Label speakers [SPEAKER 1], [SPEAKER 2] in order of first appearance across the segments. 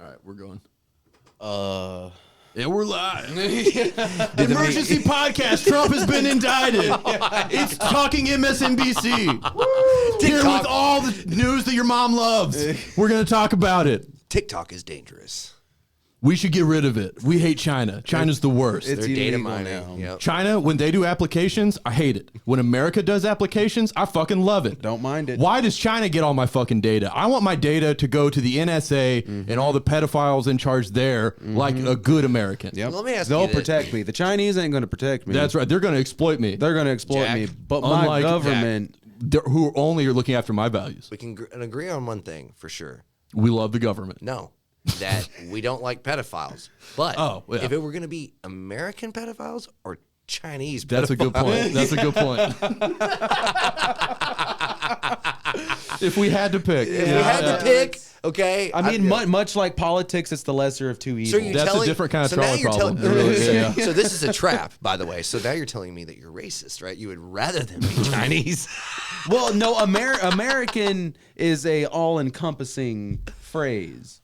[SPEAKER 1] All right, we're going.
[SPEAKER 2] Yeah, we're live.
[SPEAKER 1] Emergency podcast. Trump has been indicted. It's talking MSNBC. Here with all the news that your mom loves. We're going to talk about it.
[SPEAKER 3] TikTok is dangerous.
[SPEAKER 1] We should get rid of it. We hate China. China's the worst.
[SPEAKER 3] It's data mining. Yep.
[SPEAKER 1] China, when they do applications, I hate it. When America does applications, I fucking love it.
[SPEAKER 2] Don't mind it.
[SPEAKER 1] Why does China get all my fucking data? I want my data to go to the NSA and all the pedophiles in charge there like a good American.
[SPEAKER 2] Yep.
[SPEAKER 3] Well, let me ask
[SPEAKER 2] They'll
[SPEAKER 3] you this.
[SPEAKER 2] protect me. The Chinese ain't going to protect me.
[SPEAKER 1] That's right. They're going to exploit me.
[SPEAKER 2] They're going to exploit
[SPEAKER 3] Jack,
[SPEAKER 2] me. But my
[SPEAKER 1] unlike
[SPEAKER 2] government...
[SPEAKER 1] Who only are looking after my values.
[SPEAKER 3] We can agree on one thing for sure.
[SPEAKER 1] We love the government.
[SPEAKER 3] No, that we don't like pedophiles. But if it were going to be American pedophiles or Chinese pedophiles.
[SPEAKER 1] That's a good point. That's a good point. If we had to pick.
[SPEAKER 3] If we had to pick, okay.
[SPEAKER 2] I mean, much like politics, it's the lesser of two evils.
[SPEAKER 3] So you're
[SPEAKER 1] That's
[SPEAKER 3] telling,
[SPEAKER 1] a different kind of
[SPEAKER 3] so now
[SPEAKER 1] trauma
[SPEAKER 3] you're
[SPEAKER 1] problem.
[SPEAKER 3] telling-
[SPEAKER 1] It really is, yeah.
[SPEAKER 3] So this is a trap, by the way. So now you're telling me that you're racist, right? You would rather them be Chinese.
[SPEAKER 2] Well, no, American is a all-encompassing phrase.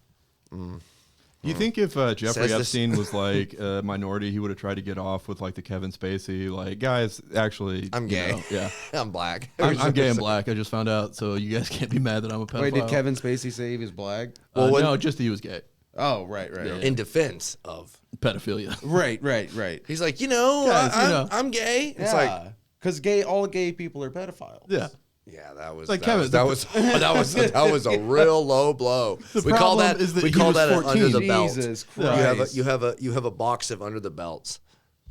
[SPEAKER 1] You think if Jeffrey
[SPEAKER 3] Says this-
[SPEAKER 1] Epstein was like a minority, he would have tried to get off with like the Kevin Spacey, like, guys, actually,
[SPEAKER 3] I'm gay.
[SPEAKER 1] Yeah.
[SPEAKER 3] I'm black.
[SPEAKER 1] I'm gay and black. I just found out, so you guys can't be mad that I'm a pedophile.
[SPEAKER 2] Wait, did Kevin Spacey say he was black?
[SPEAKER 1] No, just that he was gay.
[SPEAKER 2] Oh, right.
[SPEAKER 3] In defense of.
[SPEAKER 1] Pedophilia.
[SPEAKER 2] Right.
[SPEAKER 3] He's like,
[SPEAKER 1] Guys,
[SPEAKER 3] I'm gay. It's
[SPEAKER 2] Yeah,
[SPEAKER 3] like,
[SPEAKER 2] because all gay people are pedophiles.
[SPEAKER 1] Yeah.
[SPEAKER 3] yeah, that was
[SPEAKER 1] like
[SPEAKER 3] that
[SPEAKER 1] Kevin,
[SPEAKER 3] was, that was a real low blow. We call
[SPEAKER 1] problem
[SPEAKER 3] that
[SPEAKER 1] is that
[SPEAKER 3] we
[SPEAKER 1] he
[SPEAKER 3] call
[SPEAKER 1] was
[SPEAKER 3] that an
[SPEAKER 1] 14.
[SPEAKER 3] under the belt.
[SPEAKER 2] Jesus
[SPEAKER 1] Yeah.
[SPEAKER 2] Christ.
[SPEAKER 3] You have a box of under the belts,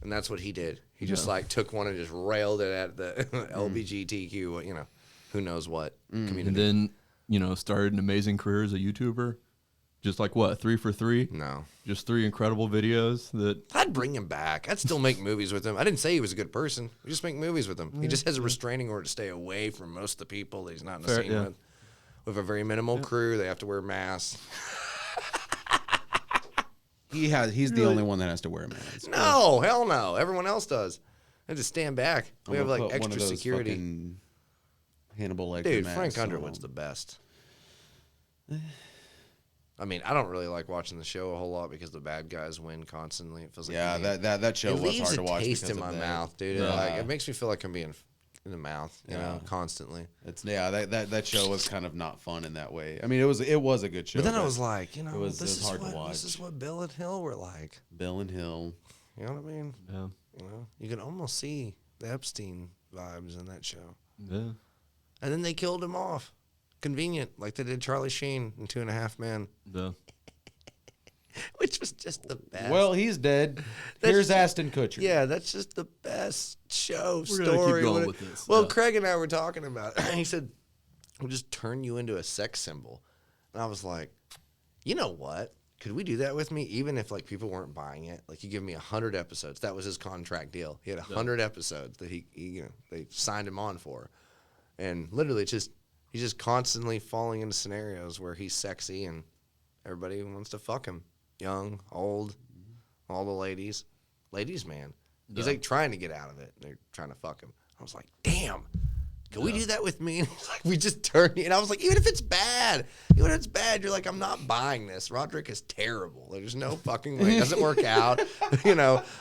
[SPEAKER 3] and that's what he did. He just like took one and just railed it at the LGBTQ, who knows what community.
[SPEAKER 1] And then, started an amazing career as a YouTuber. Just like what, 3 for 3?
[SPEAKER 3] No,
[SPEAKER 1] Just 3 incredible videos that.
[SPEAKER 3] I'd bring him back. I'd still make movies with him. I didn't say he was a good person. We just make movies with him. He just has a restraining order to stay away from most of the people that he's not in the
[SPEAKER 1] Fair,
[SPEAKER 3] scene
[SPEAKER 1] yeah.
[SPEAKER 3] with. With a very minimal crew, they have to wear masks.
[SPEAKER 2] He's the only one that has to wear a mask.
[SPEAKER 3] No, hell no. Everyone else does. They just stand back. We
[SPEAKER 2] I'm
[SPEAKER 3] have
[SPEAKER 2] gonna
[SPEAKER 3] like
[SPEAKER 2] put one
[SPEAKER 3] extra
[SPEAKER 2] of those
[SPEAKER 3] security.
[SPEAKER 2] fucking Hannibal Lecter
[SPEAKER 3] Dude,
[SPEAKER 2] masks
[SPEAKER 3] Frank
[SPEAKER 2] on.
[SPEAKER 3] Underwood's the best. I mean, I don't really like watching the show a whole lot because the bad guys win constantly. It feels like
[SPEAKER 2] Yeah, that show
[SPEAKER 3] it
[SPEAKER 2] was
[SPEAKER 3] leaves
[SPEAKER 2] hard to
[SPEAKER 3] a
[SPEAKER 2] watch.
[SPEAKER 3] taste
[SPEAKER 2] because
[SPEAKER 3] in
[SPEAKER 2] of
[SPEAKER 3] my
[SPEAKER 2] that.
[SPEAKER 3] mouth, dude.
[SPEAKER 2] Yeah.
[SPEAKER 3] It makes me feel like I'm being in the mouth, constantly.
[SPEAKER 2] It's that show was kind of not fun in that way. I mean, it was a good show.
[SPEAKER 3] But then I was like,
[SPEAKER 2] was
[SPEAKER 3] this is
[SPEAKER 2] hard to
[SPEAKER 3] what
[SPEAKER 2] watch.
[SPEAKER 3] this is what Bill and Hill were like.
[SPEAKER 2] Bill and Hill.
[SPEAKER 3] You know what I mean?
[SPEAKER 1] Yeah.
[SPEAKER 3] You can almost see the Epstein vibes in that show.
[SPEAKER 1] Yeah.
[SPEAKER 3] And then they killed him off. Convenient, like they did Charlie Sheen in 2.5 Men.
[SPEAKER 1] Yeah.
[SPEAKER 3] Which was just the best.
[SPEAKER 2] Well, he's dead.
[SPEAKER 3] That's
[SPEAKER 2] Here's
[SPEAKER 3] just-
[SPEAKER 2] Ashton Kutcher.
[SPEAKER 3] Yeah, that's just the best show
[SPEAKER 1] We're gonna keep
[SPEAKER 3] story.
[SPEAKER 1] going with this,
[SPEAKER 3] Well,
[SPEAKER 1] yeah.
[SPEAKER 3] Craig and I were talking about it. He said, we'll just turn you into a sex symbol. And I was like, you know what? Could we do that with me? Even if like people weren't buying it, like you give me 100 episodes. That was his contract deal. He had 100 episodes that they signed him on for. And literally he's just constantly falling into scenarios where he's sexy and everybody wants to fuck him. Young, old, all the ladies. Ladies, man. He's like trying to get out of it. They're trying to fuck him. I was like, damn, can we do that with me? And he's like, we just turn you. And I was like, even if it's bad, you're like, I'm not buying this. Roderick is terrible. There's no fucking way. It doesn't work out.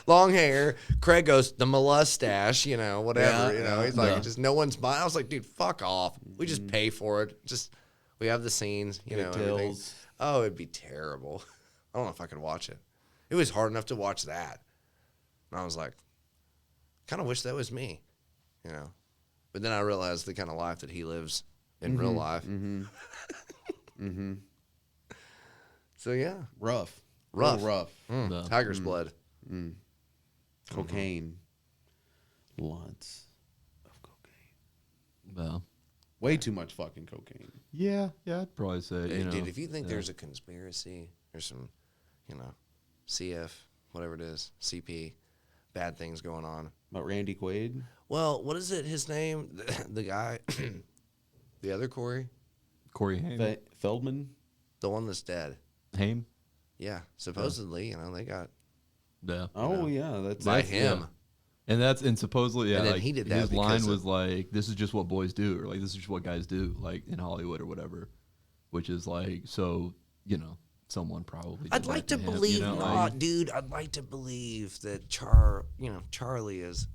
[SPEAKER 3] Long hair. Craig goes, the mustache, whatever. He's like, just no one's buying. I was like, dude, fuck off. We just pay for it. We have the scenes, everything.
[SPEAKER 2] Details.
[SPEAKER 3] Oh, it'd be terrible. I don't know if I could watch it. It was hard enough to watch that. And I was like, kind of wish that was me, But then I realized the kind of life that he lives in real life. So, yeah.
[SPEAKER 2] Rough.
[SPEAKER 3] Rough.
[SPEAKER 2] Real rough.
[SPEAKER 1] No.
[SPEAKER 3] Tiger's blood.
[SPEAKER 2] Cocaine. Lots of cocaine.
[SPEAKER 1] Well.
[SPEAKER 2] Way too much fucking cocaine.
[SPEAKER 1] Yeah, I'd probably say,
[SPEAKER 3] Dude, if you think there's a conspiracy, there's some, CF, whatever it is, CP, bad things going on.
[SPEAKER 2] About Randy Quaid?
[SPEAKER 3] Well, what is it, his name? The guy, the other Corey?
[SPEAKER 1] Corey Haim.
[SPEAKER 2] Feldman?
[SPEAKER 3] The one that's dead.
[SPEAKER 1] Haim?
[SPEAKER 3] Yeah, supposedly, they got
[SPEAKER 1] Yeah.
[SPEAKER 2] Oh, yeah.
[SPEAKER 3] by
[SPEAKER 2] That's
[SPEAKER 3] him.
[SPEAKER 1] And supposedly,
[SPEAKER 3] And then
[SPEAKER 1] like,
[SPEAKER 3] he did that
[SPEAKER 1] his line
[SPEAKER 3] because
[SPEAKER 1] was like, this is just what boys do, or like, this is just what guys do, like, in Hollywood or whatever, which is like, so, someone probably.
[SPEAKER 3] I'd
[SPEAKER 1] did
[SPEAKER 3] like
[SPEAKER 1] that
[SPEAKER 3] to
[SPEAKER 1] him,
[SPEAKER 3] believe
[SPEAKER 1] you know,
[SPEAKER 3] not, dude. I'd like to believe that Charlie is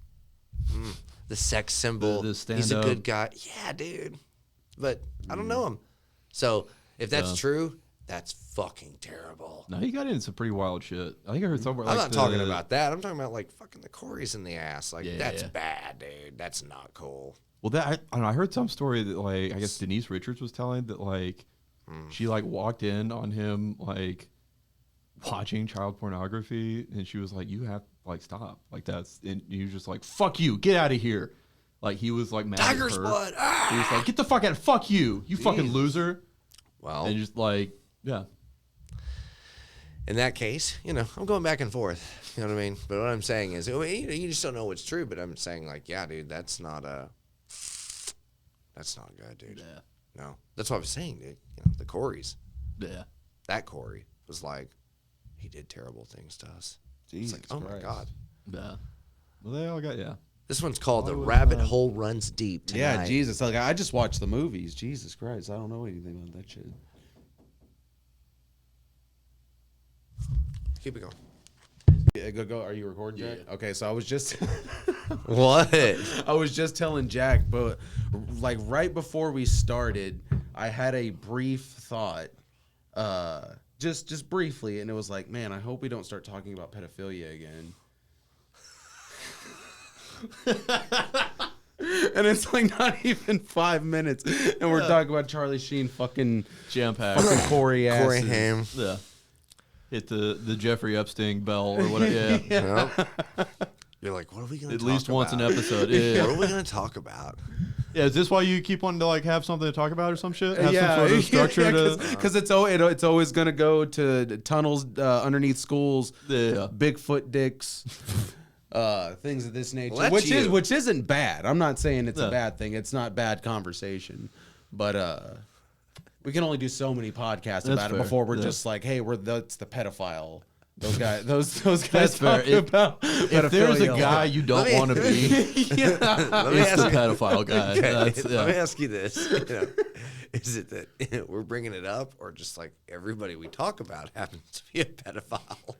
[SPEAKER 3] the sex symbol.
[SPEAKER 1] The
[SPEAKER 3] He's a
[SPEAKER 1] stand-up.
[SPEAKER 3] good guy. Yeah, dude. But I don't know him. So if that's true, that's fucking terrible.
[SPEAKER 1] No, he got into some pretty wild shit. I think I heard somewhere.
[SPEAKER 3] I'm
[SPEAKER 1] like
[SPEAKER 3] not talking about that. I'm talking about like fucking the Corys in the ass. Like that's
[SPEAKER 1] Yeah.
[SPEAKER 3] bad, dude. That's not cool.
[SPEAKER 1] Well, that I don't know. I heard some story that like I guess Denise Richards was telling that like she like walked in on him like watching child pornography, and she was like, "You have to like stop. Like that's." And he was just like, "Fuck you, get out of here." Like he was like mad
[SPEAKER 3] Tiger's
[SPEAKER 1] at her.
[SPEAKER 3] blood.
[SPEAKER 1] He was like, "Get the fuck out! Fuck you, you fucking loser!"
[SPEAKER 3] Well,
[SPEAKER 1] And just like yeah.
[SPEAKER 3] in that case, I'm going back and forth. You know what I mean? But what I'm saying is, you just don't know what's true. But I'm saying, like, yeah, dude, that's not good, dude.
[SPEAKER 1] Yeah.
[SPEAKER 3] No, that's what I was saying, dude. The Corys.
[SPEAKER 1] Yeah.
[SPEAKER 3] That Corey was like, he did terrible things to us.
[SPEAKER 2] Jesus
[SPEAKER 3] It's like, oh my
[SPEAKER 2] Christ.
[SPEAKER 3] god.
[SPEAKER 1] Yeah. Well, they all got
[SPEAKER 3] This one's called The
[SPEAKER 1] Hollywood,
[SPEAKER 3] Rabbit Hole Runs Deep tonight.
[SPEAKER 2] Yeah, Jesus. Like I just watched the movies. Jesus Christ, I don't know anything about that shit.
[SPEAKER 3] Keep it going.
[SPEAKER 2] Yeah, go. Are you recording, Jack?
[SPEAKER 1] Yeah.
[SPEAKER 2] Okay, so I was just
[SPEAKER 3] What?
[SPEAKER 2] I was just telling Jack, but like right before we started, I had a brief thought, just briefly, and it was like, man, I hope we don't start talking about pedophilia again. And it's like not even 5 minutes, and we're talking about Charlie Sheen fucking
[SPEAKER 1] jam packed.
[SPEAKER 2] Corey ass.
[SPEAKER 3] Corey Haim.
[SPEAKER 1] Yeah. Hit the Jeffrey Epstein bell or whatever. Yeah.
[SPEAKER 3] You're like, what are we going to
[SPEAKER 1] At
[SPEAKER 3] talk
[SPEAKER 1] least once an
[SPEAKER 3] about?
[SPEAKER 1] episode. Yeah.
[SPEAKER 3] What are we going to talk about?
[SPEAKER 1] Yeah, is this why you keep wanting to like have something to talk about or some shit? Have some sort of structure
[SPEAKER 2] because it's always gonna go to tunnels underneath schools,
[SPEAKER 1] Yeah.
[SPEAKER 2] Bigfoot dicks, things of this nature,
[SPEAKER 3] Well, that's you.
[SPEAKER 2] which isn't bad. I'm not saying it's
[SPEAKER 1] Yeah.
[SPEAKER 2] a bad thing. It's not bad conversation, but we can only do so many podcasts about
[SPEAKER 1] fair.
[SPEAKER 2] it before we're
[SPEAKER 1] Yeah.
[SPEAKER 2] just like, hey, that's the pedophile. Those guys, those guys
[SPEAKER 1] That's fair.
[SPEAKER 2] talk about
[SPEAKER 1] If there's a
[SPEAKER 2] pedophilia.
[SPEAKER 1] guy you don't want to be,
[SPEAKER 3] Let me
[SPEAKER 1] it's the
[SPEAKER 3] ask
[SPEAKER 1] pedophile guy. That's,
[SPEAKER 3] Let me
[SPEAKER 1] yeah.
[SPEAKER 3] ask you this. Is it that we're bringing it up, or just like everybody we talk about happens to be a pedophile?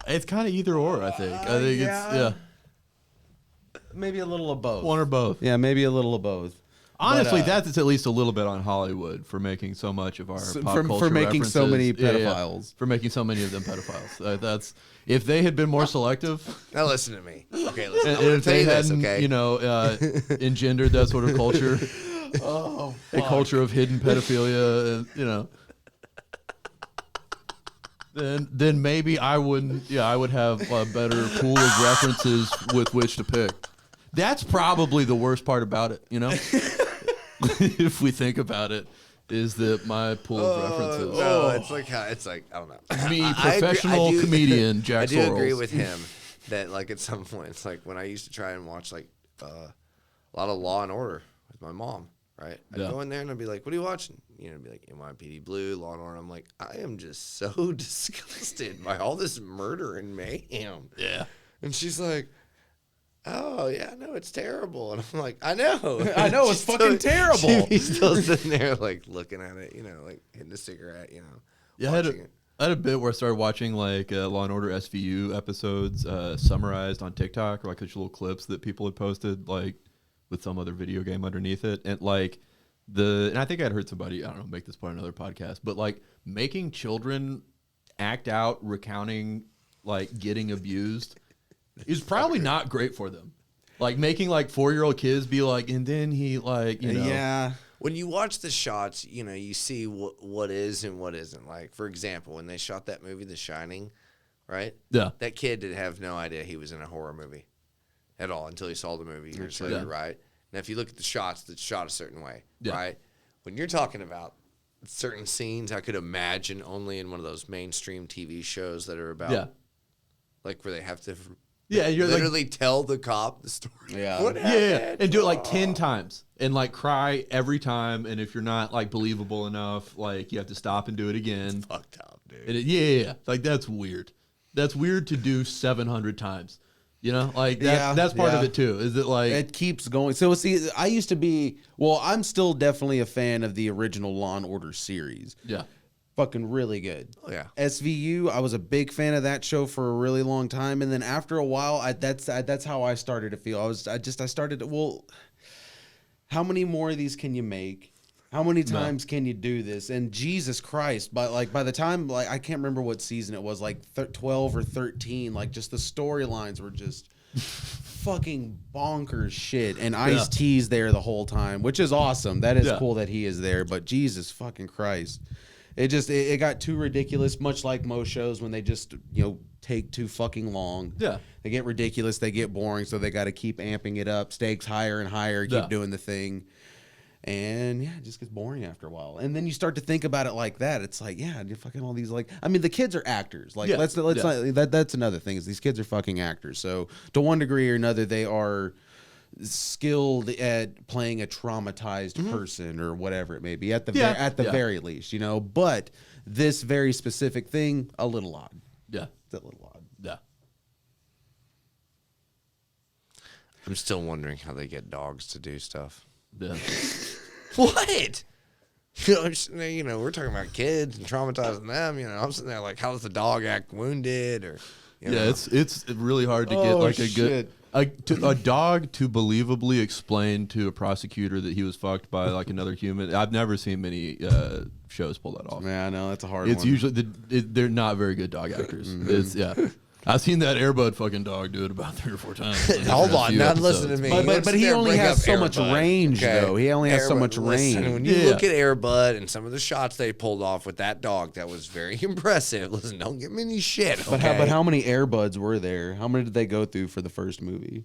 [SPEAKER 1] It's kind of either or, I think. I think
[SPEAKER 2] yeah.
[SPEAKER 1] it's, yeah,
[SPEAKER 2] maybe a little of both.
[SPEAKER 1] one or both.
[SPEAKER 2] Yeah, maybe a little of both.
[SPEAKER 1] Honestly,
[SPEAKER 2] But,
[SPEAKER 1] that's at least a little bit on Hollywood for making so much of our pop
[SPEAKER 2] for
[SPEAKER 1] culture
[SPEAKER 2] making so many
[SPEAKER 1] references. Yeah,
[SPEAKER 2] pedophiles.
[SPEAKER 1] for making so many of them pedophiles. That's if they had been more selective,
[SPEAKER 3] Now listen to me. Okay, listen.
[SPEAKER 1] and
[SPEAKER 3] I'm gonna
[SPEAKER 1] if
[SPEAKER 3] tell
[SPEAKER 1] they
[SPEAKER 3] you this,
[SPEAKER 1] hadn't,
[SPEAKER 3] okay?
[SPEAKER 1] engendered that sort of culture, a culture of hidden pedophilia, and then maybe I wouldn't. Yeah, I would have a better pool of references with which to pick. That's probably the worst part about it, if we think about it, is that my pool of references.
[SPEAKER 3] No, it's like I don't know.
[SPEAKER 1] Me,
[SPEAKER 3] I agree-
[SPEAKER 1] professional
[SPEAKER 3] I do-
[SPEAKER 1] comedian Jack
[SPEAKER 3] I do agree
[SPEAKER 1] Sorrells.
[SPEAKER 3] with him that like at some point it's like when I used to try and watch like a lot of Law and Order with my mom, right? I'd
[SPEAKER 1] Yeah.
[SPEAKER 3] go in there and I'd be like, "What are you watching?" It'd be like NYPD Blue, Law and Order. I'm like, I am just so disgusted by all this murder and mayhem.
[SPEAKER 1] Yeah.
[SPEAKER 3] And she's like, "Oh yeah, no, it's terrible." And I'm like, "I know,
[SPEAKER 2] I know, it's
[SPEAKER 3] She's
[SPEAKER 2] fucking terrible.
[SPEAKER 3] He's still sitting there like looking at it, like hitting a cigarette,
[SPEAKER 1] Yeah, I had,
[SPEAKER 3] watching it.
[SPEAKER 1] I had a bit where I started watching like Law and Order SVU episodes summarized on TikTok, or like those little clips that people had posted, like with some other video game underneath it, and like and I think I'd heard somebody, I don't know, make this part of another podcast, but like making children act out recounting like getting abused is probably not great for them. Like making like 4-year-old kids be like, and then he like,
[SPEAKER 2] Yeah.
[SPEAKER 3] When you watch the shots, you see what is and what isn't. Like, for example, when they shot that movie, The Shining, right?
[SPEAKER 1] Yeah.
[SPEAKER 3] That kid did have no idea he was in a horror movie at all until he saw the movie years later,
[SPEAKER 1] Yeah.
[SPEAKER 3] right? Now, if you look at the shots, that's shot a certain way,
[SPEAKER 1] Yeah.
[SPEAKER 3] right? When you're talking about certain scenes, I could imagine only in one of those mainstream TV shows that are about,
[SPEAKER 1] Yeah.
[SPEAKER 3] like, where they have to
[SPEAKER 1] Yeah, you're like,
[SPEAKER 3] literally tell the cop the story.
[SPEAKER 2] Yeah.
[SPEAKER 3] What
[SPEAKER 1] yeah,
[SPEAKER 3] happened?
[SPEAKER 1] and do it like 10 times and like cry every time. And if you're not like believable enough, like you have to stop and do it again.
[SPEAKER 3] Fucked up, dude.
[SPEAKER 1] And yeah. Like that's weird. That's weird to do 700 times. Like that,
[SPEAKER 2] Yeah,
[SPEAKER 1] that's part of
[SPEAKER 2] yeah.
[SPEAKER 1] it too. Is it like,
[SPEAKER 2] It keeps going. So see, I used to be. Well, I'm still definitely a fan of the original Law and Order series.
[SPEAKER 1] yeah,
[SPEAKER 2] Fucking really good.
[SPEAKER 3] Oh yeah.
[SPEAKER 2] SVU, I was a big fan of that show for a really long time, and then after a while, that's how I started to feel. I started to, well, how many more of these can you make? How many times can you do this? And Jesus Christ, by the time, like, I can't remember what season it was, like 12 or 13, like, just the storylines were just fucking bonkers shit. And Ice-T's there the whole time, which is awesome. That is cool that he is there, but Jesus fucking Christ. It got too ridiculous, much like most shows when they just, take too fucking long.
[SPEAKER 1] Yeah.
[SPEAKER 2] They get ridiculous, they get boring, so they got to keep amping it up, stakes higher and higher, keep doing the thing. And yeah, it just gets boring after a while. And then you start to think about it like that. It's like, yeah, you're fucking all these, like, I mean, the kids are actors. Like, let's not, that's another thing, is these kids are fucking actors. So to one degree or another, they are skilled at playing a traumatized person or whatever it may be at the very least, But this very specific thing, a little odd.
[SPEAKER 1] Yeah,
[SPEAKER 2] It's a little odd.
[SPEAKER 1] yeah.
[SPEAKER 3] I'm still wondering how they get dogs to do stuff.
[SPEAKER 1] Yeah.
[SPEAKER 3] What? We're talking about kids and traumatizing them. I'm sitting there like, how does the dog act wounded? Or
[SPEAKER 1] It's really hard to get like a good a dog to believably explain to a prosecutor that he was fucked by like another human. I've never seen many shows pull that off.
[SPEAKER 2] Yeah, I know, that's a hard one.
[SPEAKER 1] It's usually they're not very good dog actors. It's I've seen that Airbud fucking dog do it about 3 or 4 times.
[SPEAKER 3] Hold on, now listen to me.
[SPEAKER 2] But he only has so much range, though. He only has so much range.
[SPEAKER 3] When you look at Airbud and some of the shots they pulled off with that dog, that was very impressive. Listen, don't give me any shit.
[SPEAKER 2] But how many Airbuds were there? How many did they go through for the first movie?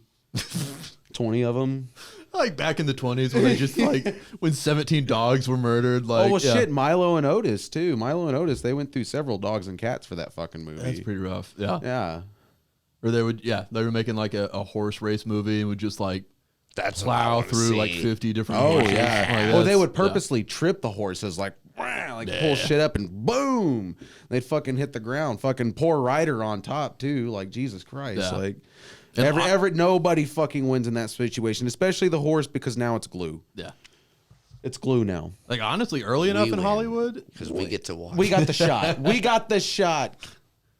[SPEAKER 2] 20 of them?
[SPEAKER 1] Like back in the 20s when they just when 17 dogs were murdered.
[SPEAKER 2] Shit, Milo and Otis too. Milo and Otis, they went through several dogs and cats for that fucking movie.
[SPEAKER 1] That's pretty rough. Yeah.
[SPEAKER 2] Yeah.
[SPEAKER 1] Or they were making like a horse race movie and would just
[SPEAKER 3] that's
[SPEAKER 1] plow through like 50 different
[SPEAKER 2] horses.
[SPEAKER 1] horses.
[SPEAKER 2] Yeah. They would purposely trip the horses pull shit up and boom, they'd fucking hit the ground. Fucking poor rider on top too. Like, Jesus Christ. Yeah. Nobody fucking wins in that situation, especially the horse, because now it's glue.
[SPEAKER 1] Yeah.
[SPEAKER 2] It's glue now.
[SPEAKER 1] Like, honestly, early enough in Hollywood,
[SPEAKER 3] because we get to watch.
[SPEAKER 2] We got the shot. We got the shot.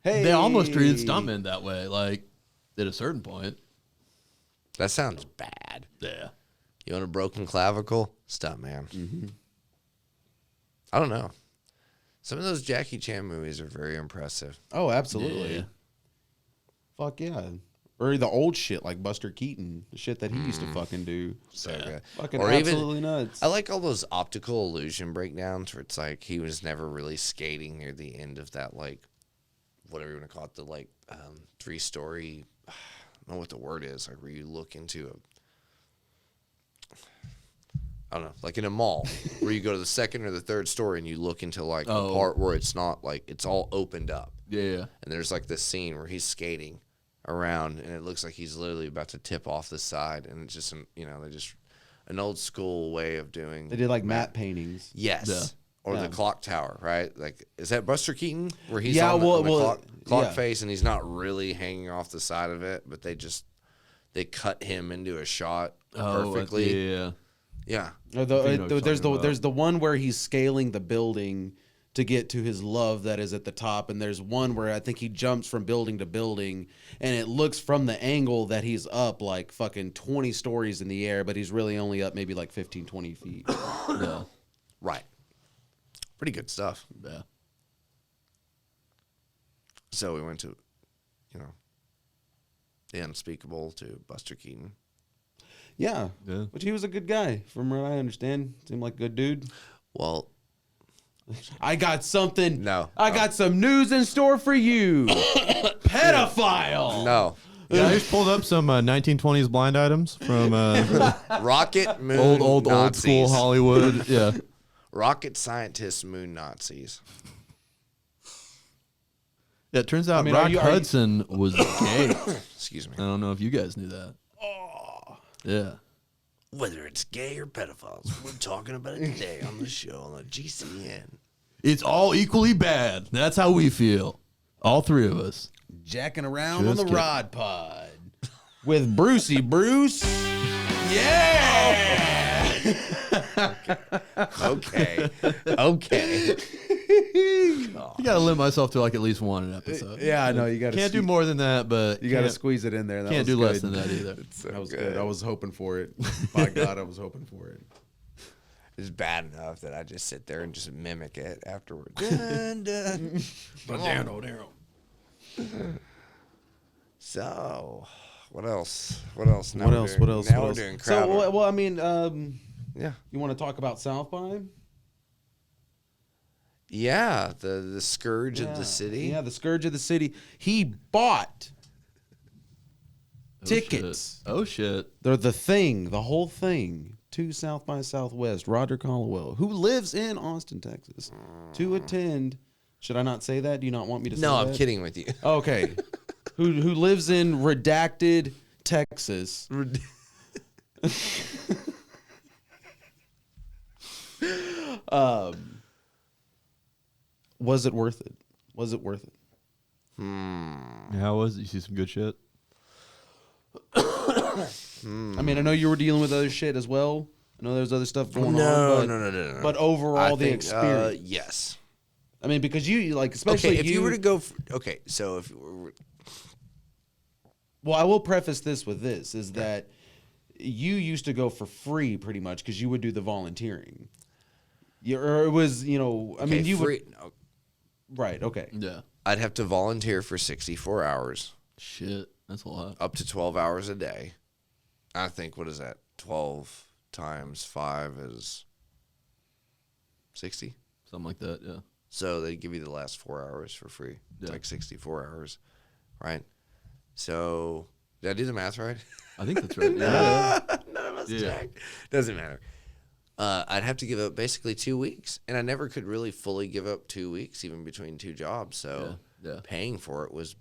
[SPEAKER 2] Hey.
[SPEAKER 1] They almost treated stuntmen that way, like, at a certain point.
[SPEAKER 3] That sounds bad.
[SPEAKER 1] Yeah.
[SPEAKER 3] You want a broken clavicle? Stuntman.
[SPEAKER 2] Mm-hmm.
[SPEAKER 3] I don't know. Some of those Jackie Chan movies are very impressive.
[SPEAKER 2] Oh, absolutely.
[SPEAKER 1] Yeah.
[SPEAKER 2] Fuck yeah. Or the old shit like Buster Keaton, the shit that he used to fucking do.
[SPEAKER 3] So good.
[SPEAKER 2] Fucking
[SPEAKER 3] or
[SPEAKER 2] absolutely
[SPEAKER 3] even,
[SPEAKER 2] nuts.
[SPEAKER 3] I like all those optical illusion breakdowns where it's like he was never really skating near the end of that, like, whatever you want to call it, the 3-story, I don't know what the word is, like where you look into I don't know, like in a mall where you go to the second or the third story and you look into the part where it's not it's all opened up.
[SPEAKER 1] Yeah.
[SPEAKER 3] And there's this scene where he's skating around and it looks like he's literally about to tip off the side, and it's just they're just an old school way of doing.
[SPEAKER 2] They did matte paintings.
[SPEAKER 3] Yes.
[SPEAKER 1] Yeah.
[SPEAKER 3] Or the clock tower, right? Like, is that Buster Keaton where he's on the clock face and he's not really hanging off the side of it, but they cut him into a shot perfectly.
[SPEAKER 1] Yeah.
[SPEAKER 3] Yeah.
[SPEAKER 2] There's the one where he's scaling the building to get to his love that is at the top, and there's one where I think he jumps from building to building, and it looks from the angle that he's up like fucking 20 stories in the air, but he's really only up maybe like 15, 20 feet.
[SPEAKER 1] Yeah.
[SPEAKER 3] Right. Pretty good stuff.
[SPEAKER 1] Yeah.
[SPEAKER 3] So we went to, the unspeakable to Buster Keaton.
[SPEAKER 2] Yeah. But he was a good guy, from what I understand. Seemed like a good dude.
[SPEAKER 3] Well,
[SPEAKER 2] I got something.
[SPEAKER 3] No.
[SPEAKER 2] I got some news in store for you. Pedophile.
[SPEAKER 3] No.
[SPEAKER 1] Yeah, I just pulled up some 1920s blind items from
[SPEAKER 3] rocket moon
[SPEAKER 1] old school Hollywood. Yeah.
[SPEAKER 3] Rocket scientists, moon Nazis.
[SPEAKER 1] Yeah, it turns out Rock Hudson was gay.
[SPEAKER 3] Excuse me.
[SPEAKER 1] I don't know if you guys knew that.
[SPEAKER 2] Oh.
[SPEAKER 1] Yeah.
[SPEAKER 3] Whether it's gay or pedophiles, we're talking about it today on the show on the GCN.
[SPEAKER 1] It's all equally bad. That's how we feel. All three of us.
[SPEAKER 2] Jacking around on the Rod Pod with Brucey Bruce. Yeah.
[SPEAKER 3] Okay.
[SPEAKER 1] You gotta limit myself to like at least one an episode.
[SPEAKER 2] Yeah, I know you got.
[SPEAKER 1] Can't do more than that, but
[SPEAKER 2] You got to
[SPEAKER 1] can't-
[SPEAKER 2] squeeze it in there. That
[SPEAKER 1] Can't
[SPEAKER 2] was
[SPEAKER 1] do less
[SPEAKER 2] good.
[SPEAKER 1] than that either.
[SPEAKER 2] That was good. I was hoping for it. By God, I was hoping for it.
[SPEAKER 3] It's bad enough that I just sit there and just mimic it afterward. Dun, dun.
[SPEAKER 1] But down, oh down.
[SPEAKER 3] So, what else? What else? Now
[SPEAKER 2] What
[SPEAKER 3] we're
[SPEAKER 2] else?
[SPEAKER 3] doing-
[SPEAKER 2] What else?
[SPEAKER 3] Now
[SPEAKER 2] What
[SPEAKER 3] we're
[SPEAKER 2] else?
[SPEAKER 3] doing
[SPEAKER 2] So,
[SPEAKER 3] crowd.
[SPEAKER 2] well, I mean,
[SPEAKER 3] Yeah.
[SPEAKER 2] you want to talk about South by?
[SPEAKER 3] Yeah, the scourge of the city.
[SPEAKER 2] Yeah, the scourge of the city. He bought tickets.
[SPEAKER 1] Oh shit.
[SPEAKER 2] They're the whole thing to South by Southwest. Roger Caldwell, who lives in Austin, Texas, to attend. Should I not say that? Do you not want me to say that?
[SPEAKER 3] No, I'm kidding with you.
[SPEAKER 2] Okay. who lives in redacted Texas. Was it worth it? Was it worth it?
[SPEAKER 1] How was it? You see some good shit?
[SPEAKER 2] I mean, I know you were dealing with other shit as well. I know there's other stuff going on.
[SPEAKER 3] No.
[SPEAKER 2] But overall, the
[SPEAKER 3] think,
[SPEAKER 2] experience.
[SPEAKER 3] yes.
[SPEAKER 2] I mean, because you like, especially
[SPEAKER 3] Okay, if you were to go, so if you were,
[SPEAKER 2] Well, I will preface this with this: is that you used to go for free, pretty much, because you would do the volunteering. Or it was, I mean, you
[SPEAKER 3] free,
[SPEAKER 2] would.
[SPEAKER 3] no,
[SPEAKER 2] Right. Okay.
[SPEAKER 1] Yeah.
[SPEAKER 3] I'd have to volunteer for 64 hours,
[SPEAKER 1] Shit. That's a lot.
[SPEAKER 3] up to 12 hours a day. I think, what is that? 12 times 5 is 60.
[SPEAKER 1] Something like that, yeah.
[SPEAKER 3] So they give you the last 4 hours for free. It's
[SPEAKER 1] Yeah.
[SPEAKER 3] like 64 hours, right? So did I do the math right?
[SPEAKER 1] I think that's right. Yeah.
[SPEAKER 3] None of us
[SPEAKER 1] Yeah.
[SPEAKER 3] checked. Doesn't matter. I'd have to give up basically 2 weeks, and I never could really fully give up 2 weeks, even between two jobs. So
[SPEAKER 1] Yeah.
[SPEAKER 3] paying for it was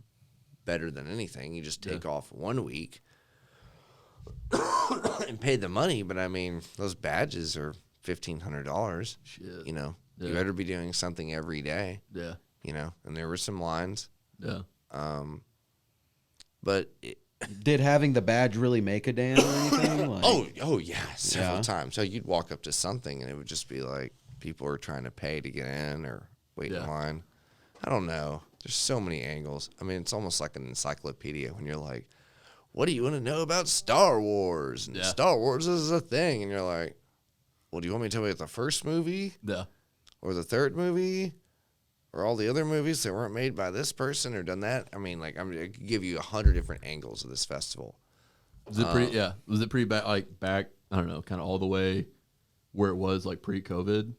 [SPEAKER 3] better than anything. You just take off 1 week and pay the money. But I mean, those badges are $1,500.
[SPEAKER 1] Shit.
[SPEAKER 3] You
[SPEAKER 1] Yeah.
[SPEAKER 3] better be doing something every day.
[SPEAKER 1] Yeah.
[SPEAKER 3] And there were some lines.
[SPEAKER 1] Yeah.
[SPEAKER 3] But
[SPEAKER 2] Did having the badge really make a dam or anything? Like,
[SPEAKER 3] oh yeah, several
[SPEAKER 2] Yeah.
[SPEAKER 3] times. So you'd walk up to something and it would just be like people are trying to pay to get in or wait in line. I don't know. There's so many angles. I mean, it's almost like an encyclopedia when you're like, "What do you want to know about Star Wars?" And
[SPEAKER 1] Yeah.
[SPEAKER 3] Star Wars is a thing, and you're like, "Well, do you want me to tell you about the first movie
[SPEAKER 1] Yeah.
[SPEAKER 3] or the third movie?" Or all the other movies that weren't made by this person or done that. I mean, like I could give you 100 different angles of this festival.
[SPEAKER 1] Was it pretty? Yeah. Was it pretty bad? Like back? I don't know. Kind of all the way where it was like pre-COVID.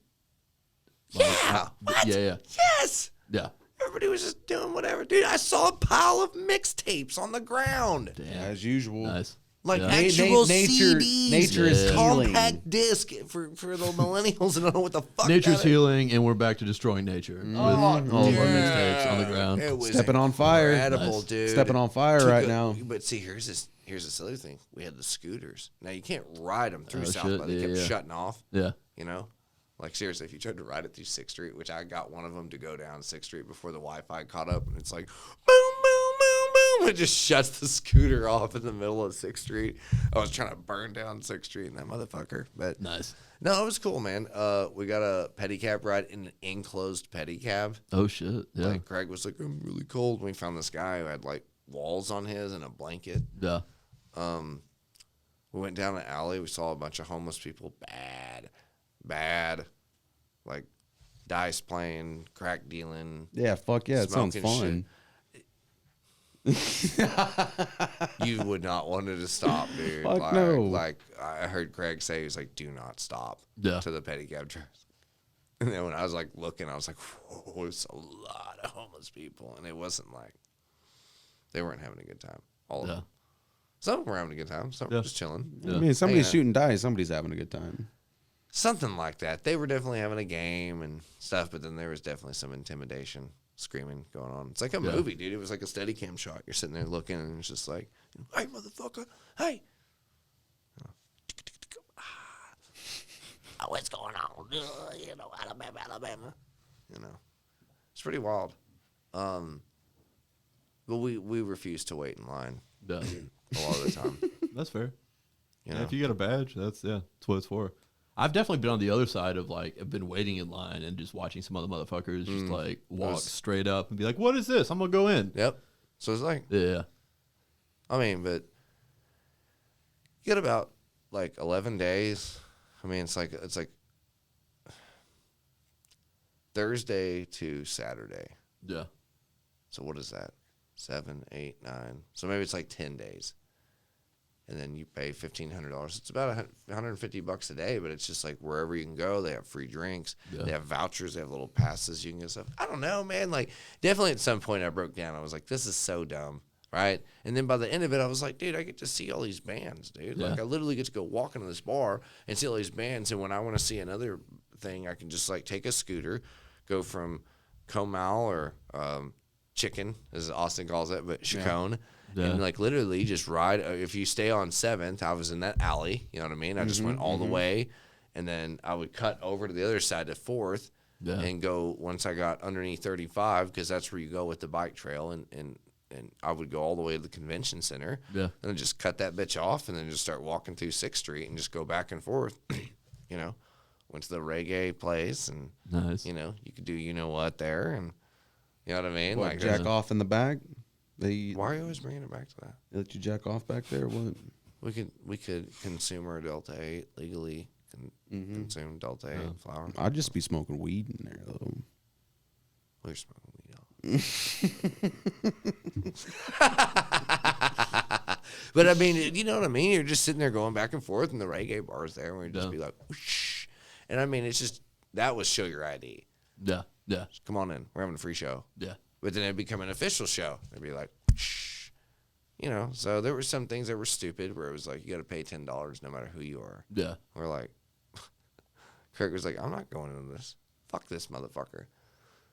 [SPEAKER 3] Yeah. What?
[SPEAKER 1] Yeah.
[SPEAKER 3] Yes.
[SPEAKER 1] Yeah.
[SPEAKER 3] Everybody was just doing whatever. Dude, I saw a pile of mixtapes on the ground.
[SPEAKER 1] Damn.
[SPEAKER 2] as usual.
[SPEAKER 1] Nice.
[SPEAKER 3] Like
[SPEAKER 1] Yeah.
[SPEAKER 3] actual
[SPEAKER 2] nature
[SPEAKER 3] CDs.
[SPEAKER 2] is
[SPEAKER 1] Yeah.
[SPEAKER 2] healing.
[SPEAKER 3] Compact disc for the millennials and I don't know what the fuck
[SPEAKER 1] Nature's
[SPEAKER 3] that is.
[SPEAKER 1] healing, and we're back to destroying nature with all of our mixtapes on the ground.
[SPEAKER 3] It was
[SPEAKER 2] Stepping on fire.
[SPEAKER 3] incredible,
[SPEAKER 1] Nice.
[SPEAKER 3] dude.
[SPEAKER 2] Stepping on fire
[SPEAKER 3] To
[SPEAKER 2] right
[SPEAKER 3] go-
[SPEAKER 2] now.
[SPEAKER 3] But see, here's this other thing. We had the scooters. Now you can't ride them through
[SPEAKER 1] Oh,
[SPEAKER 3] South
[SPEAKER 1] shit.
[SPEAKER 3] by. They
[SPEAKER 1] Yeah,
[SPEAKER 3] kept
[SPEAKER 1] yeah.
[SPEAKER 3] shutting off.
[SPEAKER 1] Yeah.
[SPEAKER 3] Like seriously, if you tried to ride it through 6th Street, which I got one of them to go down 6th Street before the Wi-Fi caught up, and it's like boom, boom, boom, boom, it just shuts the scooter off in the middle of 6th Street. I was trying to burn down 6th Street in that motherfucker, but
[SPEAKER 1] Nice.
[SPEAKER 3] no, it was cool, man. We got a pedicab ride in an enclosed pedicab.
[SPEAKER 1] Oh shit. Yeah.
[SPEAKER 3] Like Craig was like, I'm really cold. And we found this guy who had like walls on his and a blanket.
[SPEAKER 1] Yeah.
[SPEAKER 3] We went down an alley. We saw a bunch of homeless people. Bad. Like dice playing, crack dealing.
[SPEAKER 2] Yeah, fuck yeah, it sounds
[SPEAKER 3] Smoking
[SPEAKER 2] fun.
[SPEAKER 3] You would not want it to stop, dude.
[SPEAKER 2] Fuck
[SPEAKER 3] like,
[SPEAKER 2] no.
[SPEAKER 3] Like I heard Craig say, he was like, do not stop
[SPEAKER 1] Yeah.
[SPEAKER 3] to the pedicab drive. And then when I was like looking, I was like, whoa, it's a lot of homeless people. And it wasn't like, they weren't having a good time. All of
[SPEAKER 1] Yeah.
[SPEAKER 3] them. Some were having a good time. Some were just chilling.
[SPEAKER 1] Yeah.
[SPEAKER 2] I mean, somebody's
[SPEAKER 3] Yeah.
[SPEAKER 2] shooting dice. Somebody's having a good time.
[SPEAKER 3] Something like that. They were definitely having a game and stuff, but then there was definitely some intimidation, screaming going on. It's like a movie, dude. It was like a steady cam shot. You're sitting there looking, and it's just like, hey, motherfucker, hey. What's going on? Alabama. It's pretty wild. But we refuse to wait in line
[SPEAKER 1] Yeah.
[SPEAKER 3] a lot of the time.
[SPEAKER 1] That's fair.
[SPEAKER 3] You
[SPEAKER 1] Yeah,
[SPEAKER 3] know?
[SPEAKER 1] if you get a badge, that's what it's for. I've definitely been on the other side of like I've been waiting in line and just watching some other motherfuckers just like walk straight up and be like, "What is this? I'm gonna go in."
[SPEAKER 3] Yep. So it's like,
[SPEAKER 1] Yeah.
[SPEAKER 3] I mean, but you get about like 11 days. I mean, it's like Thursday to Saturday.
[SPEAKER 1] Yeah.
[SPEAKER 3] So what is that? 7, 8, 9. So maybe it's like 10 days. And then you pay $1,500. It's about $150 a day, but it's just like wherever you can go, they have free drinks.
[SPEAKER 1] Yeah.
[SPEAKER 3] They have vouchers. They have little passes. You can get stuff. I don't know, man. Like, definitely at some point I broke down. I was like, this is so dumb, right? And then by the end of it, I was like, dude, I get to see all these bands, dude.
[SPEAKER 1] Yeah.
[SPEAKER 3] Like, I literally get to go walk into this bar and see all these bands. And when I want to see another thing, I can just like take a scooter, go from Comal or Chicken, as Austin calls it, but Chacon.
[SPEAKER 1] Yeah.
[SPEAKER 3] And like literally just ride. If you stay on 7th, I was in that alley. You know what I mean? I just went all the way, and then I would cut over to the other side to 4th, and go once I got underneath 35, because that's where you go with the bike trail, and I would go all the way to the convention center.
[SPEAKER 1] Yeah.
[SPEAKER 3] And then just cut that bitch off, and then just start walking through 6th Street and just go back and forth. You know, went to the reggae place, and
[SPEAKER 1] Nice.
[SPEAKER 3] you know, you could do what there, and you know what I mean?
[SPEAKER 2] What,
[SPEAKER 3] Like,
[SPEAKER 2] jack off in the back?
[SPEAKER 3] why are you always bringing it back to that?
[SPEAKER 2] They let you jack off back there? What?
[SPEAKER 3] We could consume our Delta 8 legally. Consume Delta 8 flour.
[SPEAKER 2] I'd just be smoking weed in there though.
[SPEAKER 3] We're smoking weed out. But I mean, you know what I mean? You're just sitting there going back and forth, and the reggae bar's there, and we'd just be like, whoosh. And I mean, it's just, that was show your ID.
[SPEAKER 1] Yeah. Yeah.
[SPEAKER 3] Just come on in. We're having a free show.
[SPEAKER 1] Yeah.
[SPEAKER 3] But then it'd become an official show. It'd be like, shh. You know, so there were some things that were stupid where it was like, you got to pay $10 no matter who you are.
[SPEAKER 1] Yeah.
[SPEAKER 3] We're like, Craig was like, I'm not going into this. Fuck this motherfucker.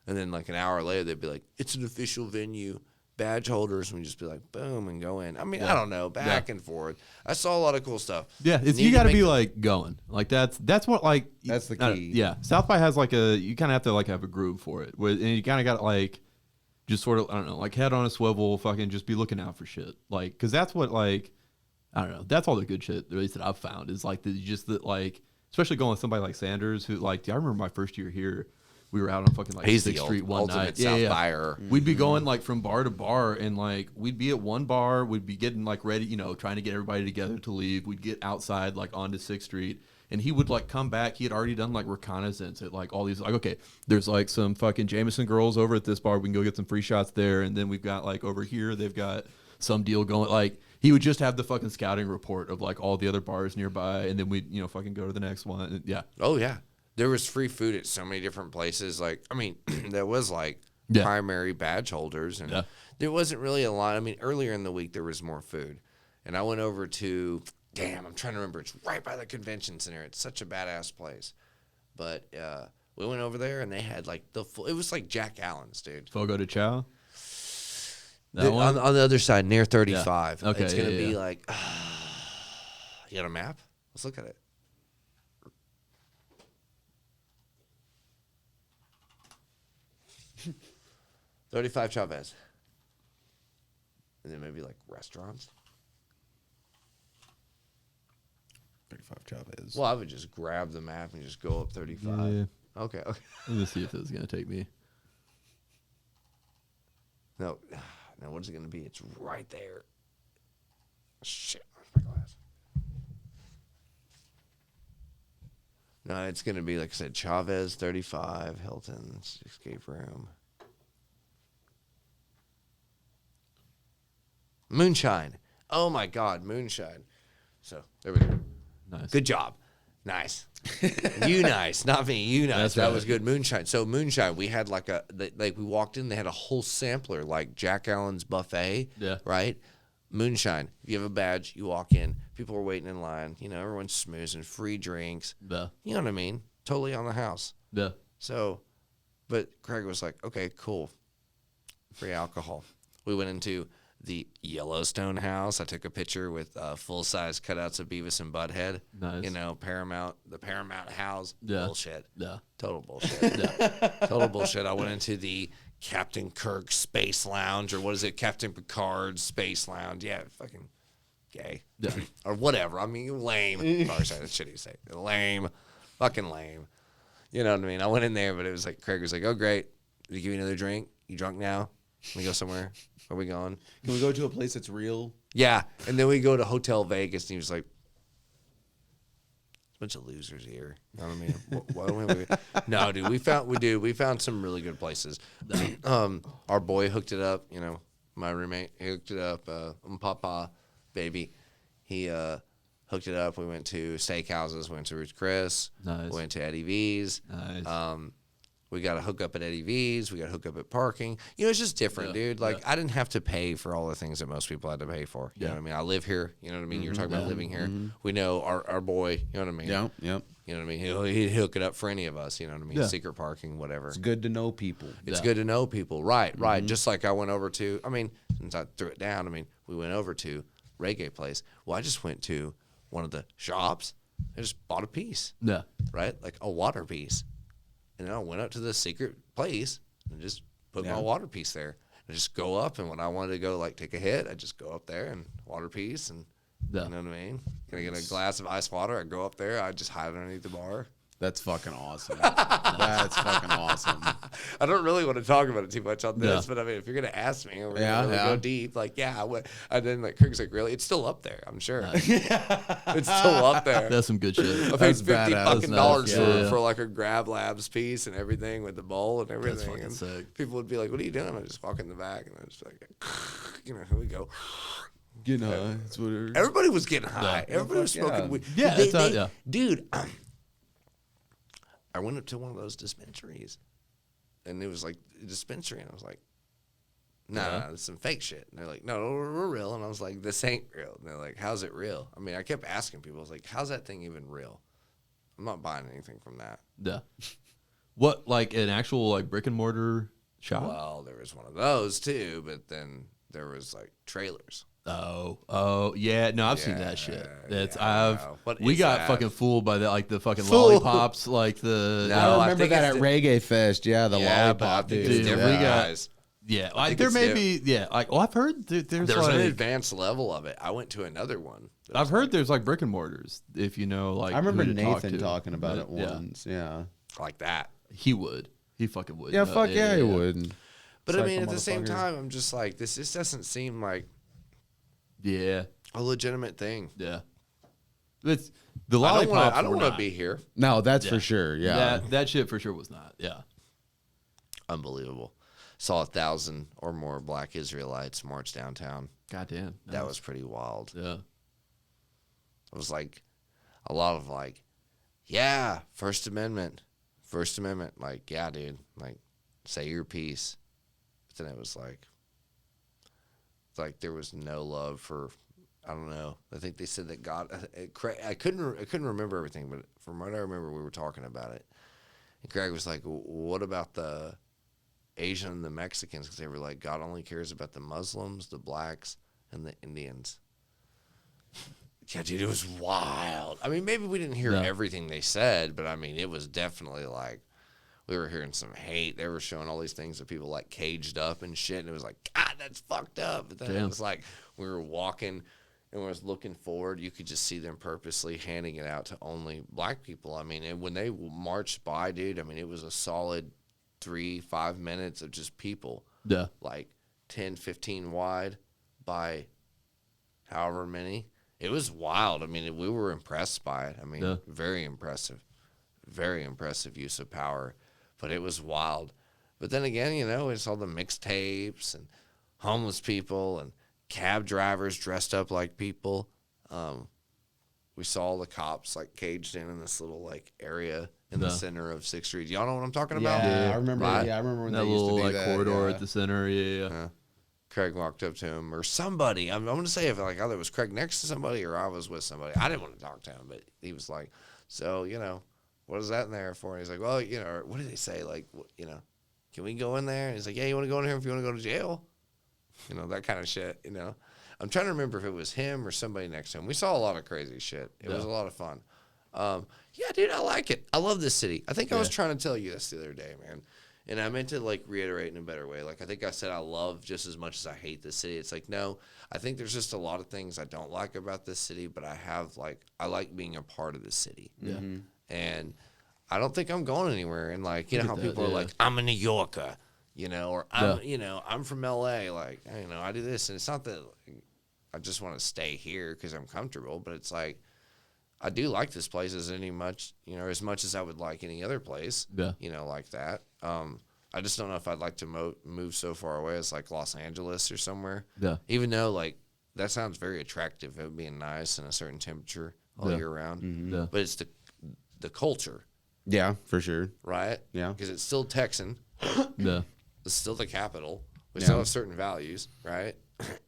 [SPEAKER 3] And then like an hour later, they'd be like, it's an official venue. Badge holders, and we just be like, boom, and go in. I mean, I don't know, back and forth. I saw a lot of cool stuff.
[SPEAKER 1] Yeah, it's, you got to be like going. Like that's what like
[SPEAKER 2] That's the key.
[SPEAKER 1] Yeah, South by has like you kind of have to like have a groove for it, and you kind of got like just sort of I don't know, like head on a swivel, fucking just be looking out for shit, like because that's what like I don't know, that's all the good shit at least that I've found is like just that like especially going with somebody like Sanders who like I remember my first year here. We were out on fucking like
[SPEAKER 3] He's
[SPEAKER 1] 6th
[SPEAKER 3] the
[SPEAKER 1] Street one
[SPEAKER 3] ultimate
[SPEAKER 1] night.
[SPEAKER 3] South buyer.
[SPEAKER 1] We'd be going like from bar to bar, and like we'd be at one bar, we'd be getting like ready, you know, trying to get everybody together to leave. We'd get outside like onto 6th Street, and he would like come back. He had already done like reconnaissance at like all these like okay, there's like some fucking Jameson girls over at this bar. We can go get some free shots there, and then we've got like over here they've got some deal going. Like he would just have the fucking scouting report of like all the other bars nearby, and then we'd fucking go to the next one. And, yeah.
[SPEAKER 3] Oh yeah. There was free food at so many different places. Like, I mean, there was like primary badge holders, and there wasn't really a lot. I mean, earlier in the week there was more food, and I went over to. Damn, I'm trying to remember. It's right by the convention center. It's such a badass place, but we went over there and they had like the full. It was like Jack Allen's, dude.
[SPEAKER 1] Fogo de Chao.
[SPEAKER 3] On the other side, near 35.
[SPEAKER 1] Yeah. Okay,
[SPEAKER 3] it's gonna be like. You got a map? Let's look at it. $35 Chavez. And then maybe like restaurants.
[SPEAKER 2] 35 Chavez.
[SPEAKER 3] Well, I would just grab the map and just go up 35.
[SPEAKER 1] Yeah.
[SPEAKER 3] Okay.
[SPEAKER 1] Let's see if this is gonna take me.
[SPEAKER 3] No, what is it going to be? It's right there. Shit. Where's my glass? No, it's going to be, like I said, Chavez, 35, Hilton's, Escape Room. Moonshine. Oh, my God, Moonshine. So, there we go.
[SPEAKER 1] Nice.
[SPEAKER 3] Good job. Nice. You nice. Not me. You nice.
[SPEAKER 1] That's
[SPEAKER 3] That
[SPEAKER 1] right.
[SPEAKER 3] was good. Moonshine. So Moonshine, we had like we walked in, they had a whole sampler, like Jack Allen's buffet.
[SPEAKER 1] Yeah.
[SPEAKER 3] Right? Moonshine. If you have a badge, you walk in. People are waiting in line. You know, everyone's smoozing, free drinks.
[SPEAKER 1] Yeah.
[SPEAKER 3] You know what I mean? Totally on the house.
[SPEAKER 1] Yeah.
[SPEAKER 3] So, but Craig was like, okay, cool. Free alcohol. We went into the Yellowstone house. I took a picture with full-size cutouts of Beavis and Butthead.
[SPEAKER 1] Nice.
[SPEAKER 3] You know, the Paramount house.
[SPEAKER 1] Yeah.
[SPEAKER 3] Bullshit.
[SPEAKER 1] Yeah.
[SPEAKER 3] Total bullshit. Yeah. Total bullshit. I went into the Captain Kirk Space Lounge, or what is it? Captain Picard Space Lounge. Yeah, fucking gay.
[SPEAKER 1] Yeah.
[SPEAKER 3] Or whatever. I mean, lame. Sorry, that's shitty to say. Lame. Fucking lame. You know what I mean? I went in there, but it was like, Craig was like, oh, great. Did he give you another drink? You drunk now? Can we go somewhere? Where are we going?
[SPEAKER 2] Can we go to a place that's real?
[SPEAKER 3] Yeah. And then we go to Hotel Vegas, and he was like, bunch of losers here. You know what I mean? Why don't we? No, dude. We found some really good places. Our boy hooked it up. You know, my roommate, he hooked it up. Papa, baby, he hooked it up. We went to steakhouses. We went to Ruth Chris.
[SPEAKER 1] Nice.
[SPEAKER 3] We went to Eddie V's.
[SPEAKER 1] Nice.
[SPEAKER 3] We got to hook up at Eddie V's. We got to hook up at parking. You know, it's just different, dude. Like, I didn't have to pay for all the things that most people had to pay for. You know what I mean? I live here. You know what I mean? You were talking about living here. We know our boy. You know what I mean?
[SPEAKER 2] Yeah, yep.
[SPEAKER 3] You know what I mean? He'd hook it up for any of us. You know what I mean?
[SPEAKER 1] Yeah.
[SPEAKER 3] Secret parking, whatever.
[SPEAKER 2] It's good to know people.
[SPEAKER 3] It's good to know people. Right. Just like I went over to, I mean, since I threw it down, I mean, we went over to Reggae Place. Well, I just went to one of the shops. I just bought a piece,
[SPEAKER 1] Yeah.
[SPEAKER 3] right? Like a water piece. And then I went up to the secret place and just put my water piece there. I just go up, and when I wanted to go, like, take a hit, I just go up there and water piece, and you know what I mean? Can I get a glass of ice water? I go up there. I just hide underneath the bar.
[SPEAKER 2] That's fucking awesome. That's fucking awesome.
[SPEAKER 3] I don't really want to talk about it too much on this, but I mean, if you're gonna ask me, and we're gonna really go deep. Like, and then like Craig's like, really? It's still up there, I'm sure. It's still up there.
[SPEAKER 1] That's some good shit.
[SPEAKER 3] I paid $50 fucking dollars
[SPEAKER 1] Yeah.
[SPEAKER 3] for like a Grab Labs piece and everything with the bowl and everything.
[SPEAKER 1] That's fucking
[SPEAKER 3] and
[SPEAKER 1] sick.
[SPEAKER 3] people would be like, "What are you doing?" I just walk in the back and I just like, you know, here we go.
[SPEAKER 2] Getting high. That's what it is.
[SPEAKER 3] Everybody was getting high. Everybody was smoking weed.
[SPEAKER 1] Yeah,
[SPEAKER 3] Dude. I went up to one of those dispensaries, and it was like a dispensary, and I was like, nah, it's some fake shit. And they're like, no, we're real. And I was like, this ain't real. And they're like, how's it real? I mean, I kept asking people, I was like, how's that thing even real? I'm not buying anything from that.
[SPEAKER 1] Yeah. What, like an actual like brick and mortar shop?
[SPEAKER 3] Well, there was one of those too, but then there was like trailers.
[SPEAKER 1] Oh, yeah. No, I've seen that shit. That's we
[SPEAKER 3] is
[SPEAKER 1] got
[SPEAKER 3] that?
[SPEAKER 1] fucking fooled by the like the fucking lollipops, like the.
[SPEAKER 3] No,
[SPEAKER 2] I
[SPEAKER 3] I
[SPEAKER 2] remember
[SPEAKER 3] think
[SPEAKER 2] that
[SPEAKER 3] it's
[SPEAKER 2] at Reggae Fest. Yeah, the
[SPEAKER 3] but I
[SPEAKER 2] lollipop,
[SPEAKER 3] think
[SPEAKER 2] dude.
[SPEAKER 3] it's different,
[SPEAKER 1] we got-
[SPEAKER 3] guys.
[SPEAKER 1] Yeah,
[SPEAKER 3] I think
[SPEAKER 1] there
[SPEAKER 3] it's
[SPEAKER 1] may be. Yeah, like I've heard there's
[SPEAKER 3] There's
[SPEAKER 1] like
[SPEAKER 3] an advanced level of it. I went to another one.
[SPEAKER 1] I've heard there's like brick and mortars. If you know, like
[SPEAKER 2] I remember
[SPEAKER 1] who to talk
[SPEAKER 2] Nathan
[SPEAKER 1] to.
[SPEAKER 2] talking about it
[SPEAKER 1] Yeah.
[SPEAKER 2] once. Yeah.
[SPEAKER 3] like that.
[SPEAKER 1] He would. He fucking would.
[SPEAKER 2] Yeah, fuck yeah, he would.
[SPEAKER 3] But I
[SPEAKER 2] Psycho
[SPEAKER 3] mean, at the same
[SPEAKER 2] motherfucker.
[SPEAKER 3] time, I'm just like, this just doesn't seem like
[SPEAKER 1] Yeah,
[SPEAKER 3] a legitimate thing.
[SPEAKER 1] yeah. It's the
[SPEAKER 3] I
[SPEAKER 1] lollipops.
[SPEAKER 3] don't
[SPEAKER 1] were
[SPEAKER 3] want to
[SPEAKER 1] not.
[SPEAKER 3] be here.
[SPEAKER 2] No, that's
[SPEAKER 1] Yeah.
[SPEAKER 2] for sure. Yeah.
[SPEAKER 1] That shit for sure was not. Yeah.
[SPEAKER 3] Unbelievable. Saw 1,000 or more Black Israelites march downtown.
[SPEAKER 1] Goddamn.
[SPEAKER 3] That was pretty wild.
[SPEAKER 1] Yeah.
[SPEAKER 3] It was like a lot of like, yeah, First Amendment. Like, yeah, dude. Like, say your piece. But then it was like there was no love for, I don't know. I think they said that God. I couldn't remember everything, but from what I remember, we were talking about it. And Craig was like, "What about the Asian and the Mexicans?" Because they were like, God only cares about the Muslims, the blacks, and the Indians. Yeah, dude, it was wild. I mean, maybe we didn't hear everything they said, but I mean, it was definitely like we were hearing some hate. They were showing all these things of people like caged up and shit, and it was like, God, that's fucked up. But then it was like we were walking and we was looking forward. You could just see them purposely handing it out to only black people. I mean, and when they marched by, dude, I mean, it was a solid 3-5 minutes of just people.
[SPEAKER 1] Yeah.
[SPEAKER 3] Like 10, 15 wide by however many. It was wild. I mean, we were impressed by it. I mean, very impressive use of power, but it was wild. But then again, you know, it's all the mixtapes and homeless people and cab drivers dressed up like people. We saw the cops like caged in this little like area in the center of 6th Street. Y'all know what I'm talking about?
[SPEAKER 2] Yeah, I remember.
[SPEAKER 3] Right?
[SPEAKER 2] Yeah, I remember when
[SPEAKER 1] That
[SPEAKER 2] they used
[SPEAKER 1] little
[SPEAKER 2] to do
[SPEAKER 1] like
[SPEAKER 2] that,
[SPEAKER 1] corridor
[SPEAKER 2] yeah.
[SPEAKER 1] at the center. Yeah.
[SPEAKER 3] Craig walked up to him or somebody. I'm going to say if like either it was Craig next to somebody or I was with somebody. I didn't want to talk to him, but he was like, so, you know, what is that in there for? And he's like, well, you know, what did they say? Like, you know, can we go in there? And he's like, yeah, you want to go in here if you want to go to jail? You know, that kind of shit, you know. I'm trying to remember if it was him or somebody next to him. We saw a lot of crazy shit. It was a lot of fun. Yeah, dude, I like it. I love this city. I think I was trying to tell you this the other day, man. And I meant to, like, reiterate in a better way. Like, I think I said I love just as much as I hate this city. It's like, no, I think there's just a lot of things I don't like about this city, but I like being a part of the city.
[SPEAKER 1] Yeah.
[SPEAKER 3] And I don't think I'm going anywhere. And like, you know
[SPEAKER 1] Look
[SPEAKER 3] how
[SPEAKER 1] at that,
[SPEAKER 3] people are
[SPEAKER 1] yeah.
[SPEAKER 3] like, I'm a New Yorker, you know, or I'm,
[SPEAKER 1] Yeah.
[SPEAKER 3] you know, I'm from LA. Like, you know, I do this. And it's not that I just want to stay here because I'm comfortable, but it's like, I do like this place as much as I would like any other place,
[SPEAKER 1] Yeah.
[SPEAKER 3] you know, like that. I just don't know if I'd like to move so far away as like Los Angeles or somewhere.
[SPEAKER 1] Yeah.
[SPEAKER 3] Even though like that sounds very attractive, it being nice and a certain temperature all
[SPEAKER 1] Yeah.
[SPEAKER 3] year round.
[SPEAKER 1] Yeah.
[SPEAKER 3] But it's the culture,
[SPEAKER 2] Yeah, for sure.
[SPEAKER 3] right?
[SPEAKER 2] Yeah.
[SPEAKER 3] Because it's still Texan.
[SPEAKER 1] Yeah.
[SPEAKER 3] It's still the capital. We
[SPEAKER 2] Yeah.
[SPEAKER 3] still have certain values, right?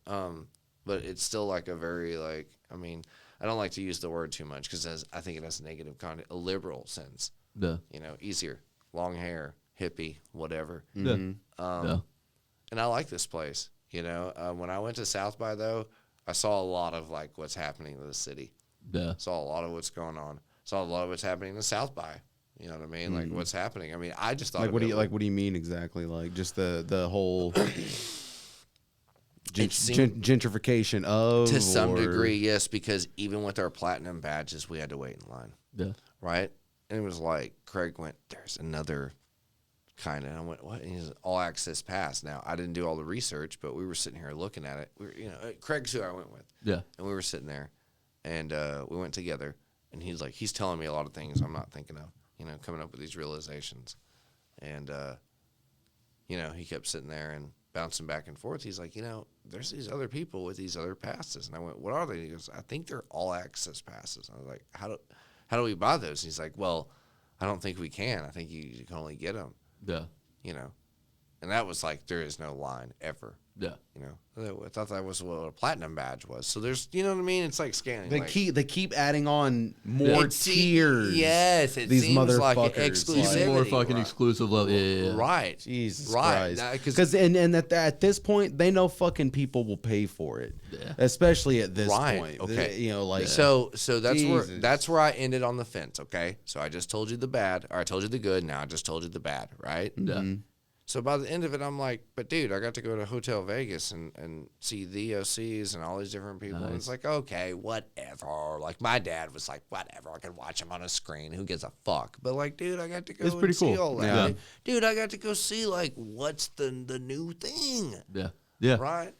[SPEAKER 3] But it's still like a very like, I mean, I don't like to use the word too much because I think it has a negative content, a liberal sense.
[SPEAKER 1] Yeah.
[SPEAKER 3] You know, easier, long hair, hippie, whatever.
[SPEAKER 1] Yeah. Yeah.
[SPEAKER 3] And I like this place. You know, when I went to South by though, I saw a lot of like what's happening to the city.
[SPEAKER 1] Yeah.
[SPEAKER 3] Saw a lot of what's going on. Saw a lot of what's happening to South by. You know what I mean? Like what's happening. I mean, I just thought
[SPEAKER 2] Like what do
[SPEAKER 3] of it
[SPEAKER 2] you mean exactly? Like just the whole
[SPEAKER 3] It seemed-
[SPEAKER 2] gentrification of
[SPEAKER 3] to some
[SPEAKER 2] or-
[SPEAKER 3] degree, yes, because even with our platinum badges, we had to wait in line,
[SPEAKER 1] Yeah.
[SPEAKER 3] right? And it was like Craig went, "There's another kind of." I went, "What?" And he's all access pass. Now I didn't do all the research, but we were sitting here looking at it. We were, you know, Craig's who I went with,
[SPEAKER 1] Yeah.
[SPEAKER 3] and we were sitting there, and we went together. And he's telling me a lot of things I'm not thinking of, you know, coming up with these realizations, and you know, he kept sitting there and bouncing back and forth. He's like, you know, there's these other people with these other passes. And I went, what are they? And he goes, I think they're all access passes. I was like, how do we buy those? And he's like, well, I don't think we can. I think you can only get them,
[SPEAKER 1] Yeah.
[SPEAKER 3] you know. And that was like, there is no line ever,
[SPEAKER 1] Yeah.
[SPEAKER 3] you know. I thought that was what a platinum badge was. So there's, you know what I mean? It's like scanning.
[SPEAKER 2] They
[SPEAKER 3] like,
[SPEAKER 2] keep adding on more tiers.
[SPEAKER 3] Yes, it
[SPEAKER 2] these
[SPEAKER 3] seems like an
[SPEAKER 2] motherfuckers.
[SPEAKER 3] exclusivity.
[SPEAKER 1] More fucking
[SPEAKER 3] right.
[SPEAKER 1] exclusive level. Yeah.
[SPEAKER 3] Right.
[SPEAKER 2] Jesus
[SPEAKER 3] Right.
[SPEAKER 2] Christ.
[SPEAKER 3] Because
[SPEAKER 2] Because and at this point, they know fucking people will pay for it.
[SPEAKER 1] Yeah.
[SPEAKER 2] Especially at this
[SPEAKER 3] Right,
[SPEAKER 2] point.
[SPEAKER 3] okay.
[SPEAKER 2] You know, like
[SPEAKER 3] So
[SPEAKER 2] Jesus.
[SPEAKER 3] that's where I ended on the fence. Okay, so I just told you the bad, or I told you the good. Now I just told you the bad, right?
[SPEAKER 1] Yeah.
[SPEAKER 3] So by the end of it, I'm like, but dude, I got to go to Hotel Vegas and see the OCs and all these different people. And it's
[SPEAKER 1] Nice.
[SPEAKER 3] like, okay, whatever. Like my dad was like, whatever. I can watch him on a screen. Who gives a fuck? But like, dude, I got to go
[SPEAKER 1] It's pretty
[SPEAKER 3] and see
[SPEAKER 1] cool.
[SPEAKER 3] all that.
[SPEAKER 2] Yeah.
[SPEAKER 3] Like, dude, I got to go see like what's the new thing.
[SPEAKER 1] Yeah. Yeah.
[SPEAKER 3] Right?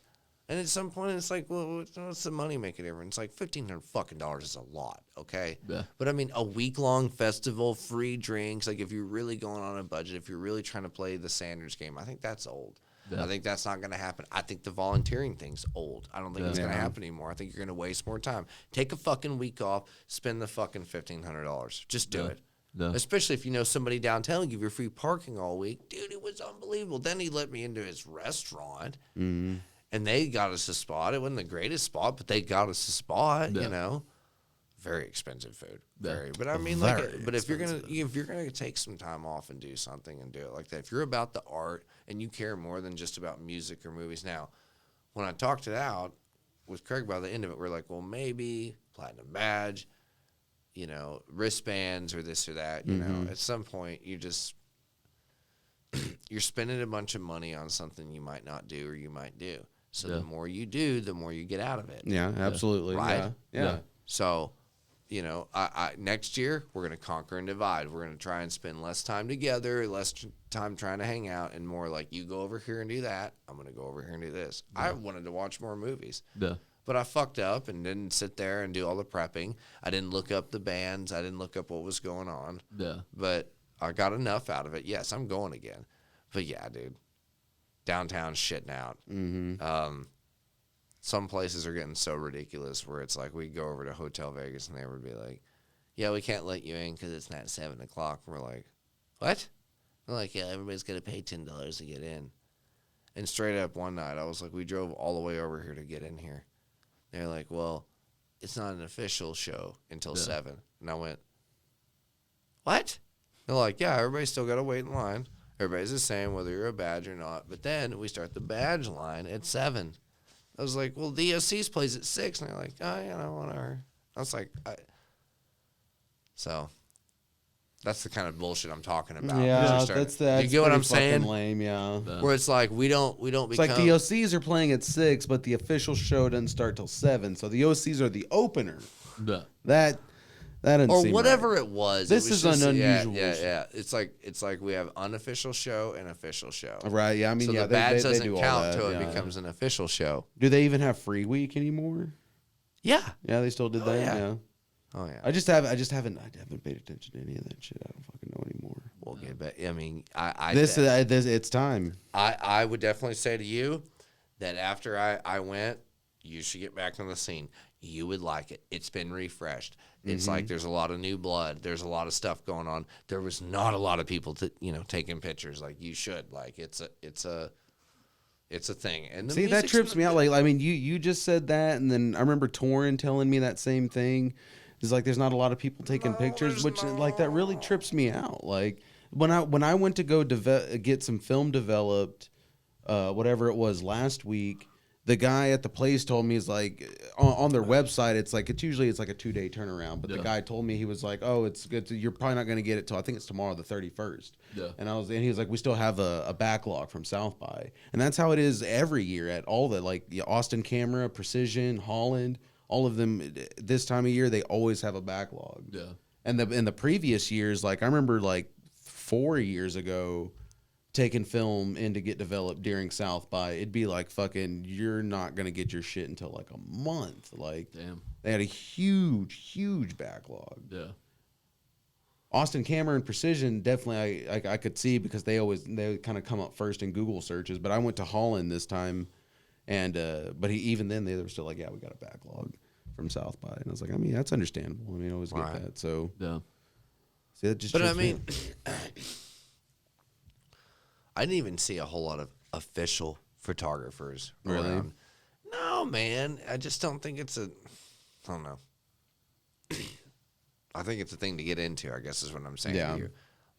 [SPEAKER 3] And at some point, it's like, well, what's the money make a difference? Like $1,500 fucking dollars is a lot, okay?
[SPEAKER 1] Yeah.
[SPEAKER 3] But I mean, a week-long festival, free drinks. Like, if you're really going on a budget, if you're really trying to play the Sanders game, I think that's old.
[SPEAKER 1] Yeah.
[SPEAKER 3] I think that's not going to happen. I think the volunteering thing's old. I don't think it's going to
[SPEAKER 2] Yeah.
[SPEAKER 3] happen anymore. I think you're going to waste more time. Take a fucking week off. Spend the fucking $1,500. Just do
[SPEAKER 1] Yeah.
[SPEAKER 3] it.
[SPEAKER 1] Yeah.
[SPEAKER 3] Especially if you know somebody downtown give you free parking all week. Dude, it was unbelievable. Then he let me into his restaurant. And they got us a spot. It wasn't the greatest spot, but they got us a spot.
[SPEAKER 1] Yeah.
[SPEAKER 3] You know, very expensive food.
[SPEAKER 1] Yeah.
[SPEAKER 3] Very, but I mean,
[SPEAKER 2] Very
[SPEAKER 3] but if you're gonna take some time off and do something and do it like that, if you're about the art and you care more than just about music or movies. Now, when I talked it out with Craig, by the end of it, we're like, well, maybe platinum badge, you know, wristbands or this or that. You know, at some point, you're spending a bunch of money on something you might not do or you might do. So
[SPEAKER 1] Yeah.
[SPEAKER 3] the more you do, the more you get out of it.
[SPEAKER 2] yeah, absolutely.
[SPEAKER 3] Right?
[SPEAKER 2] Yeah.
[SPEAKER 3] So, you know, I next year we're gonna conquer and divide. We're gonna try and spend less time together, less time trying to hang out, and more like you go over here and do that. I'm gonna go over here and do this. I wanted to watch more movies,
[SPEAKER 1] Yeah.
[SPEAKER 3] but I fucked up and didn't sit there and do all the prepping. I didn't look up the bands. I didn't look up what was going on.
[SPEAKER 1] Yeah.
[SPEAKER 3] But I got enough out of it. Yes, I'm going again. But yeah, dude, downtown's shitting out. Some places are getting so ridiculous where it's like we go over to Hotel Vegas and they would be like, yeah, we can't let you in because it's not 7 o'clock. And we're like, what? They're like, yeah, everybody's going to pay $10 to get in. And straight up one night, I was like, we drove all the way over here to get in here. They're like, well, it's not an official show until 7. And I went, what? They're like, yeah, everybody's still got to wait in line. Everybody's the same, whether you're a badge or not. But then we start the badge line at 7. I was like, well, the OC's plays at 6. And they're like, oh, you know, whatever. I was like, so that's the kind of bullshit I'm talking about.
[SPEAKER 2] Yeah,
[SPEAKER 3] Because
[SPEAKER 2] that's
[SPEAKER 3] you get what I'm
[SPEAKER 2] pretty fucking
[SPEAKER 3] saying?
[SPEAKER 2] lame, yeah.
[SPEAKER 3] Where it's like we don't
[SPEAKER 2] It's
[SPEAKER 3] become
[SPEAKER 2] like the OCs are playing at 6, but the official show doesn't start till 7. So the OCs are the opener.
[SPEAKER 1] Yeah.
[SPEAKER 2] That That didn't
[SPEAKER 3] or
[SPEAKER 2] seem
[SPEAKER 3] whatever
[SPEAKER 2] right.
[SPEAKER 3] it was.
[SPEAKER 2] This
[SPEAKER 3] it was
[SPEAKER 2] is
[SPEAKER 3] just,
[SPEAKER 2] an
[SPEAKER 3] yeah,
[SPEAKER 2] unusual.
[SPEAKER 3] Yeah. It's like we have unofficial show and official show.
[SPEAKER 2] Right? Yeah. I mean,
[SPEAKER 3] So
[SPEAKER 2] yeah,
[SPEAKER 3] the badge
[SPEAKER 2] they
[SPEAKER 3] doesn't
[SPEAKER 2] do all
[SPEAKER 3] count
[SPEAKER 2] that.
[SPEAKER 3] till
[SPEAKER 2] Yeah.
[SPEAKER 3] it becomes an official show.
[SPEAKER 2] Do they even have Free Week anymore?
[SPEAKER 3] Yeah.
[SPEAKER 2] Yeah, they still did that.
[SPEAKER 3] yeah.
[SPEAKER 2] Yeah.
[SPEAKER 3] Oh yeah.
[SPEAKER 2] I haven't paid attention to any of that shit. I don't fucking know anymore.
[SPEAKER 3] We'll get back. I mean,
[SPEAKER 2] This it's time.
[SPEAKER 3] I would definitely say to you that after I went, you should get back on the scene. You would like it. It's been refreshed. It's like there's a lot of new blood. There's a lot of stuff going on. There was not a lot of people taking pictures like you should. Like it's a thing. And the
[SPEAKER 2] See, that
[SPEAKER 3] music's
[SPEAKER 2] trips me out. Like, I mean, you just said that, and then I remember Torin telling me that same thing. It's like there's not a lot of people taking pictures, which like that really trips me out. Like when I went to go get some film developed, whatever it was last week, the guy at the place told me, he's like, on their website, it's usually like a 2-day turnaround. But the guy told me, he was like, oh, it's good. You're probably not going to get it till I think it's tomorrow, the 31st.
[SPEAKER 1] Yeah.
[SPEAKER 2] And he was like, we still have a backlog from South by, and that's how it is every year at all the like Austin Camera, Precision, Holland, all of them. This time of year, they always have a backlog.
[SPEAKER 1] Yeah.
[SPEAKER 2] And in the previous years, like I remember like 4 years ago, taking film in to get developed during South by, it'd be like fucking, you're not gonna get your shit until like a month. Like,
[SPEAKER 1] Damn.
[SPEAKER 2] they had a huge backlog.
[SPEAKER 1] Yeah.
[SPEAKER 2] Austin Camera and Precision, definitely I could see because they kind of come up first in Google searches. But I went to Holland this time, and but even then they were still like, yeah, we got a backlog from South by, and I was like, I mean, that's understandable. I mean, I always get that. So
[SPEAKER 1] Yeah.
[SPEAKER 2] see, that just.
[SPEAKER 3] But I
[SPEAKER 2] trips me
[SPEAKER 3] mean,
[SPEAKER 2] out.
[SPEAKER 3] I didn't even see a whole lot of official photographers
[SPEAKER 2] Really?
[SPEAKER 3] around. No, man. I just don't think it's I don't know. I think it's a thing to get into, I guess is what I'm saying
[SPEAKER 2] Yeah.
[SPEAKER 3] to you.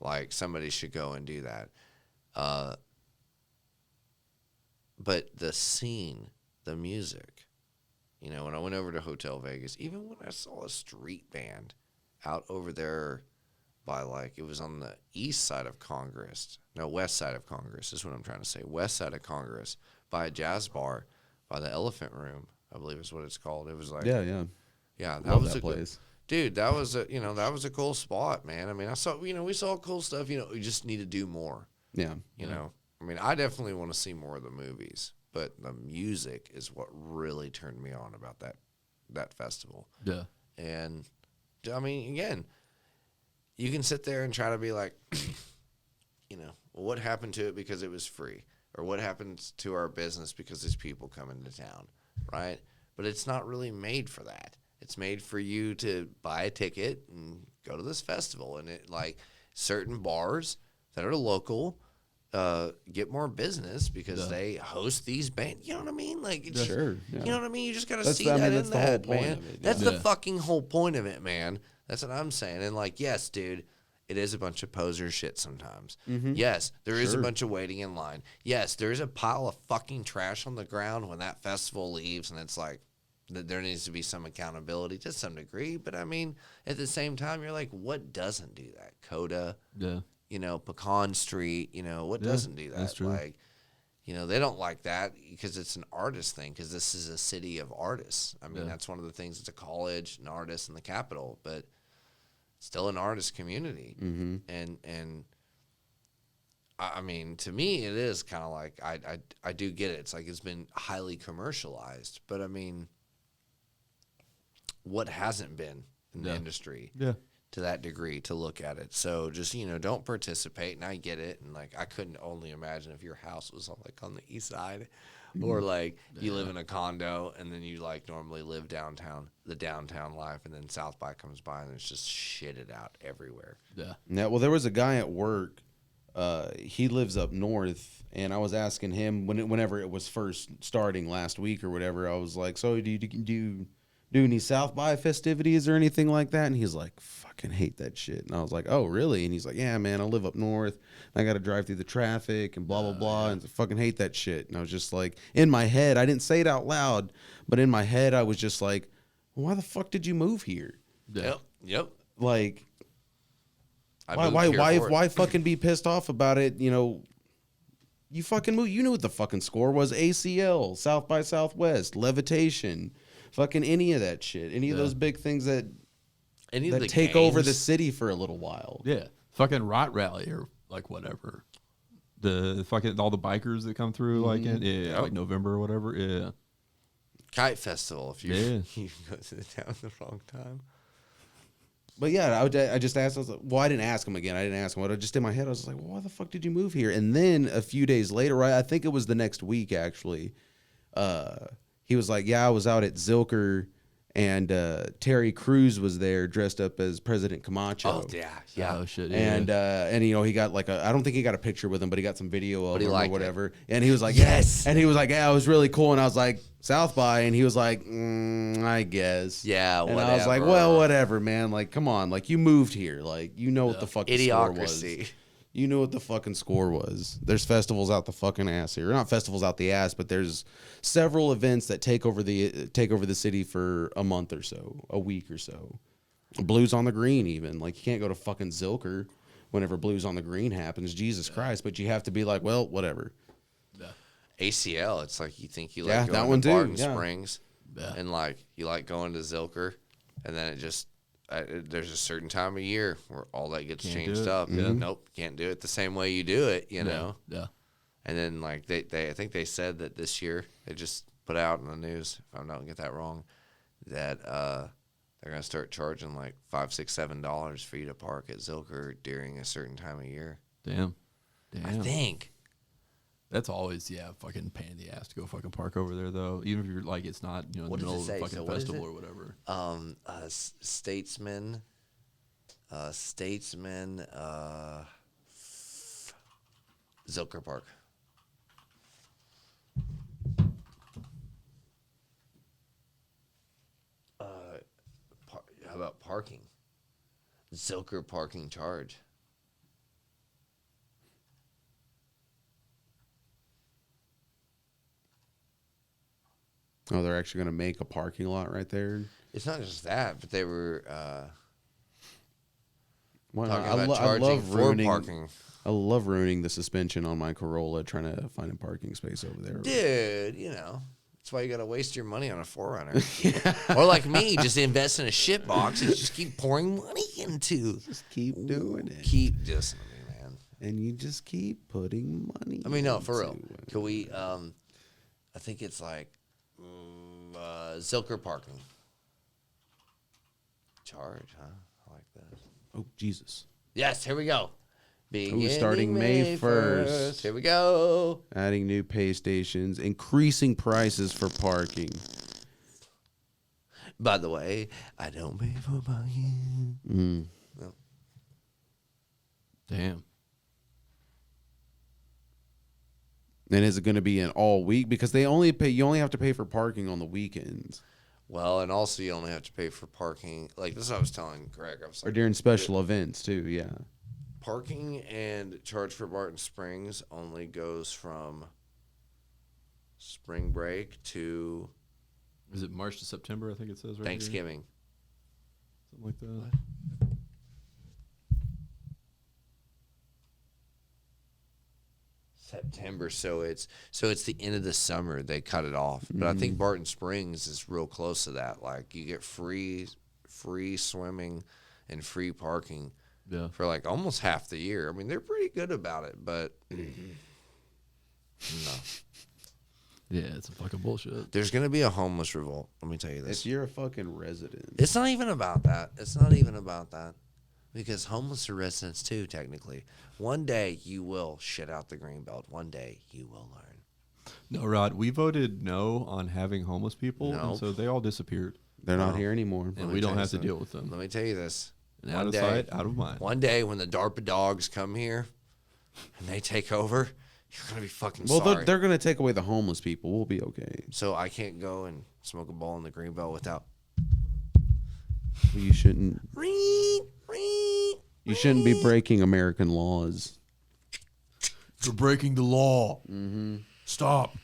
[SPEAKER 3] Like, somebody should go and do that. But the scene, the music, when I went over to Hotel Vegas, even when I saw a street band out over there by, like, it was on the east side of Congress. No, west side of Congress is what I'm trying to say. West side of Congress by a jazz bar by the Elephant Room, I believe is what it's called. It was like,
[SPEAKER 2] Yeah.
[SPEAKER 3] that
[SPEAKER 2] Love
[SPEAKER 3] was
[SPEAKER 2] that
[SPEAKER 3] a good
[SPEAKER 2] place.
[SPEAKER 3] dude. That was a cool spot, man. I mean, I saw, we saw cool stuff. We just need to do more.
[SPEAKER 2] Yeah.
[SPEAKER 3] You know, I mean, I definitely want to see more of the movies, but the music is what really turned me on about that festival.
[SPEAKER 1] Yeah.
[SPEAKER 3] And I mean, again, you can sit there and try to be like, well, what happened to it because it was free, or what happened to our business because there's people coming to town, right? But it's not really made for that. It's made for you to buy a ticket and go to this festival, and it like certain bars that are local get more business because they host these bands. You know what I mean? Like, it's
[SPEAKER 2] Sure. Yeah.
[SPEAKER 3] You know what I mean? You just got to
[SPEAKER 2] That's
[SPEAKER 3] see
[SPEAKER 2] the- I
[SPEAKER 3] that
[SPEAKER 2] mean,
[SPEAKER 3] in
[SPEAKER 2] that's the whole
[SPEAKER 3] that,
[SPEAKER 2] point
[SPEAKER 3] man.
[SPEAKER 2] of it,
[SPEAKER 3] That's
[SPEAKER 1] yeah.
[SPEAKER 3] the fucking whole point of it, man. That's what I'm saying. And like, yes, dude, it is a bunch of poser shit sometimes. Yes, there is a
[SPEAKER 2] Sure.
[SPEAKER 3] bunch of waiting in line. Yes, there is a pile of fucking trash on the ground when that festival leaves, and it's like, there needs to be some accountability to some degree. But I mean, at the same time, you're like, what doesn't do that? Coda,
[SPEAKER 1] Yeah.
[SPEAKER 3] Pecan Street, what doesn't do that?
[SPEAKER 1] that's true.
[SPEAKER 3] Like, they don't like that because it's an artist thing, because this is a city of artists. I mean, that's one of the things. It's a college, an artist in the capital, but still an artist community.
[SPEAKER 2] Mm-hmm.
[SPEAKER 3] And I mean, to me, it is kind of like, I do get it. It's like it's been highly commercialized, but I mean, what hasn't been in the industry
[SPEAKER 1] Yeah.
[SPEAKER 3] to that degree to look at it? So just, don't participate, and I get it. And like, I couldn't only imagine if your house was on the east side, or like you live in a condo and then you like normally live downtown, the downtown life, and then South by comes by and it's just shitted out everywhere.
[SPEAKER 1] Yeah.
[SPEAKER 2] Yeah, well, there was a guy at work. He lives up north, and I was asking him whenever it was first starting last week or whatever. I was like, "So do you do any South by festivities or anything like that?" And he's like, "Fucking hate that shit." And I was like, "Oh, really?" And he's like, "Yeah, man, I live up north. I got to drive through the traffic and blah blah blah, and I fucking hate that shit." And I was just like, in my head, I didn't say it out loud, but in my head, I was just like, well, "Why the fuck did you move here?
[SPEAKER 1] Yeah.
[SPEAKER 3] Yep.
[SPEAKER 2] Like."
[SPEAKER 3] I moved here for it.
[SPEAKER 2] Why fucking be pissed off about it? You fucking moved. You knew what the fucking score was. ACL, South by Southwest, Levitation, fucking any of that shit. Any of those big things that
[SPEAKER 3] Any of
[SPEAKER 2] that
[SPEAKER 3] the
[SPEAKER 2] take over the
[SPEAKER 3] games?
[SPEAKER 2] city for a little while.
[SPEAKER 1] Yeah, fucking Rot Rally or like whatever. The fucking all the bikers that come through like in
[SPEAKER 3] Yep.
[SPEAKER 1] like November or whatever. Yeah,
[SPEAKER 3] Kite Festival. If you
[SPEAKER 1] Yeah.
[SPEAKER 3] you go to the town at the wrong time.
[SPEAKER 2] But yeah, I just asked. I was like, well, I didn't ask him again. I didn't ask him. What I just in my head, I was like, well, why the fuck did you move here? And then a few days later, right? I think it was the next week actually. He was like, yeah, I was out at Zilker, and Terry Crews was there dressed up as President Camacho.
[SPEAKER 3] Oh yeah.
[SPEAKER 1] Oh shit. Yeah.
[SPEAKER 2] And you know, he got like I don't think he got a picture with him, but he got some video of
[SPEAKER 3] he
[SPEAKER 2] him or
[SPEAKER 3] liked it.
[SPEAKER 2] whatever. And he was like,
[SPEAKER 3] Yes.
[SPEAKER 2] yeah. And he was like, yeah, it was really cool. And I was like, South by, and he was like, I guess.
[SPEAKER 3] Yeah,
[SPEAKER 2] And I was like,
[SPEAKER 3] whatever.
[SPEAKER 2] well, whatever, man. Like, come on, like you moved here, like you know what the fucking score was.
[SPEAKER 3] Idiocracy.
[SPEAKER 2] You know what the fucking score was. There's festivals out the fucking ass here. Not festivals out the ass, but there's several events that take over the city for a month or so, a week or so. Blues on the Green, even. Like, you can't go to fucking Zilker whenever Blues on the Green happens. Jesus Christ. But you have to be like, well, whatever.
[SPEAKER 3] ACL. It's like you think you
[SPEAKER 2] Yeah,
[SPEAKER 3] like
[SPEAKER 2] that
[SPEAKER 3] going
[SPEAKER 2] one
[SPEAKER 3] to
[SPEAKER 2] too,
[SPEAKER 3] Barton
[SPEAKER 2] yeah.
[SPEAKER 3] Springs,
[SPEAKER 1] Yeah.
[SPEAKER 3] and like you like going to Zilker, and then it just there's a certain time of year where all that gets
[SPEAKER 1] Can't do
[SPEAKER 3] changed
[SPEAKER 1] it.
[SPEAKER 3] up.
[SPEAKER 1] Yeah.
[SPEAKER 3] Nope, can't do it the same way you do it. You know.
[SPEAKER 1] Yeah.
[SPEAKER 3] And then like they I think they said that this year they just put out in the news, if I'm not gonna get that wrong, that they're gonna start charging like $5, $6, $7 for you to park at Zilker during a certain time of year.
[SPEAKER 1] Damn.
[SPEAKER 3] I think.
[SPEAKER 1] That's always fucking pain in the ass to go fucking park over there though. Even if you're like it's not in
[SPEAKER 3] What
[SPEAKER 1] the
[SPEAKER 3] does
[SPEAKER 1] middle
[SPEAKER 3] it
[SPEAKER 1] of
[SPEAKER 3] say?
[SPEAKER 1] a fucking
[SPEAKER 3] So what is
[SPEAKER 1] festival
[SPEAKER 3] it?
[SPEAKER 1] or whatever.
[SPEAKER 3] Statesman, Zilker Park. How about parking? Zilker parking charge.
[SPEAKER 2] Oh, they're actually going to make a parking lot right there.
[SPEAKER 3] It's not just that, but they were
[SPEAKER 2] Well,
[SPEAKER 3] talking about charging for parking.
[SPEAKER 2] I love ruining the suspension on my Corolla trying to find a parking space over there.
[SPEAKER 3] Dude, you know, that's why you got to waste your money on a 4Runner. Or like me, just invest in a shit box and just keep pouring money into.
[SPEAKER 2] Just keep doing it.
[SPEAKER 3] Keep just, man.
[SPEAKER 2] And you just keep putting money.
[SPEAKER 3] I mean, no, for real.
[SPEAKER 2] into it.
[SPEAKER 3] Could we, I think it's like Zilker parking. Charge, huh? I like that.
[SPEAKER 2] Oh, Jesus.
[SPEAKER 3] Yes, here we go.
[SPEAKER 2] Starting May 1st.
[SPEAKER 3] Here we go.
[SPEAKER 2] Adding new pay stations, increasing prices for parking.
[SPEAKER 3] By the way, I don't pay for parking. No.
[SPEAKER 1] Damn.
[SPEAKER 2] And is it going to be an all week? Because you only have to pay for parking on the weekends.
[SPEAKER 3] Well, and also you only have to pay for parking. Like this is what I was telling Greg. I was
[SPEAKER 2] Or
[SPEAKER 3] like,
[SPEAKER 2] during special events, too, yeah.
[SPEAKER 3] parking and charge for Barton Springs only goes from spring break to
[SPEAKER 1] Is it March to September? I think it says right
[SPEAKER 3] Thanksgiving.
[SPEAKER 1] here. Something like that.
[SPEAKER 3] September, so it's the end of the summer. They cut it off, but I think Barton Springs is real close to that. Like you get free swimming and free parking
[SPEAKER 1] Yeah.
[SPEAKER 3] for like almost half the year. I mean, they're pretty good about it, but no.
[SPEAKER 1] Yeah, it's a fucking bullshit.
[SPEAKER 3] There's gonna be a homeless revolt. Let me tell you
[SPEAKER 2] If
[SPEAKER 3] this.
[SPEAKER 2] you're a fucking resident.
[SPEAKER 3] It's not even about that. It's not even about that. Because homeless are residents too, technically. One day you will shit out the greenbelt. One day you will learn.
[SPEAKER 1] No, Rod, we voted no on having homeless people,
[SPEAKER 3] Nope.
[SPEAKER 1] and so they all disappeared,
[SPEAKER 2] They're not here anymore.
[SPEAKER 1] and
[SPEAKER 3] Let
[SPEAKER 1] we
[SPEAKER 3] me
[SPEAKER 1] don't
[SPEAKER 3] tell you
[SPEAKER 1] have to
[SPEAKER 3] something.
[SPEAKER 1] deal with them.
[SPEAKER 3] Let me tell you this.
[SPEAKER 1] And out
[SPEAKER 3] One
[SPEAKER 1] of
[SPEAKER 3] day-
[SPEAKER 1] sight, out of mind.
[SPEAKER 3] One day when the DARPA dogs come here and they take over, you're gonna be fucking
[SPEAKER 2] Well,
[SPEAKER 3] sorry.
[SPEAKER 2] they're going to take away the homeless people. We'll be okay.
[SPEAKER 3] So I can't go and smoke a ball in the greenbelt without.
[SPEAKER 2] You shouldn't.
[SPEAKER 3] Ring, ring.
[SPEAKER 2] You shouldn't be breaking American laws.
[SPEAKER 1] For breaking the law.
[SPEAKER 2] Mm-hmm.
[SPEAKER 1] Stop.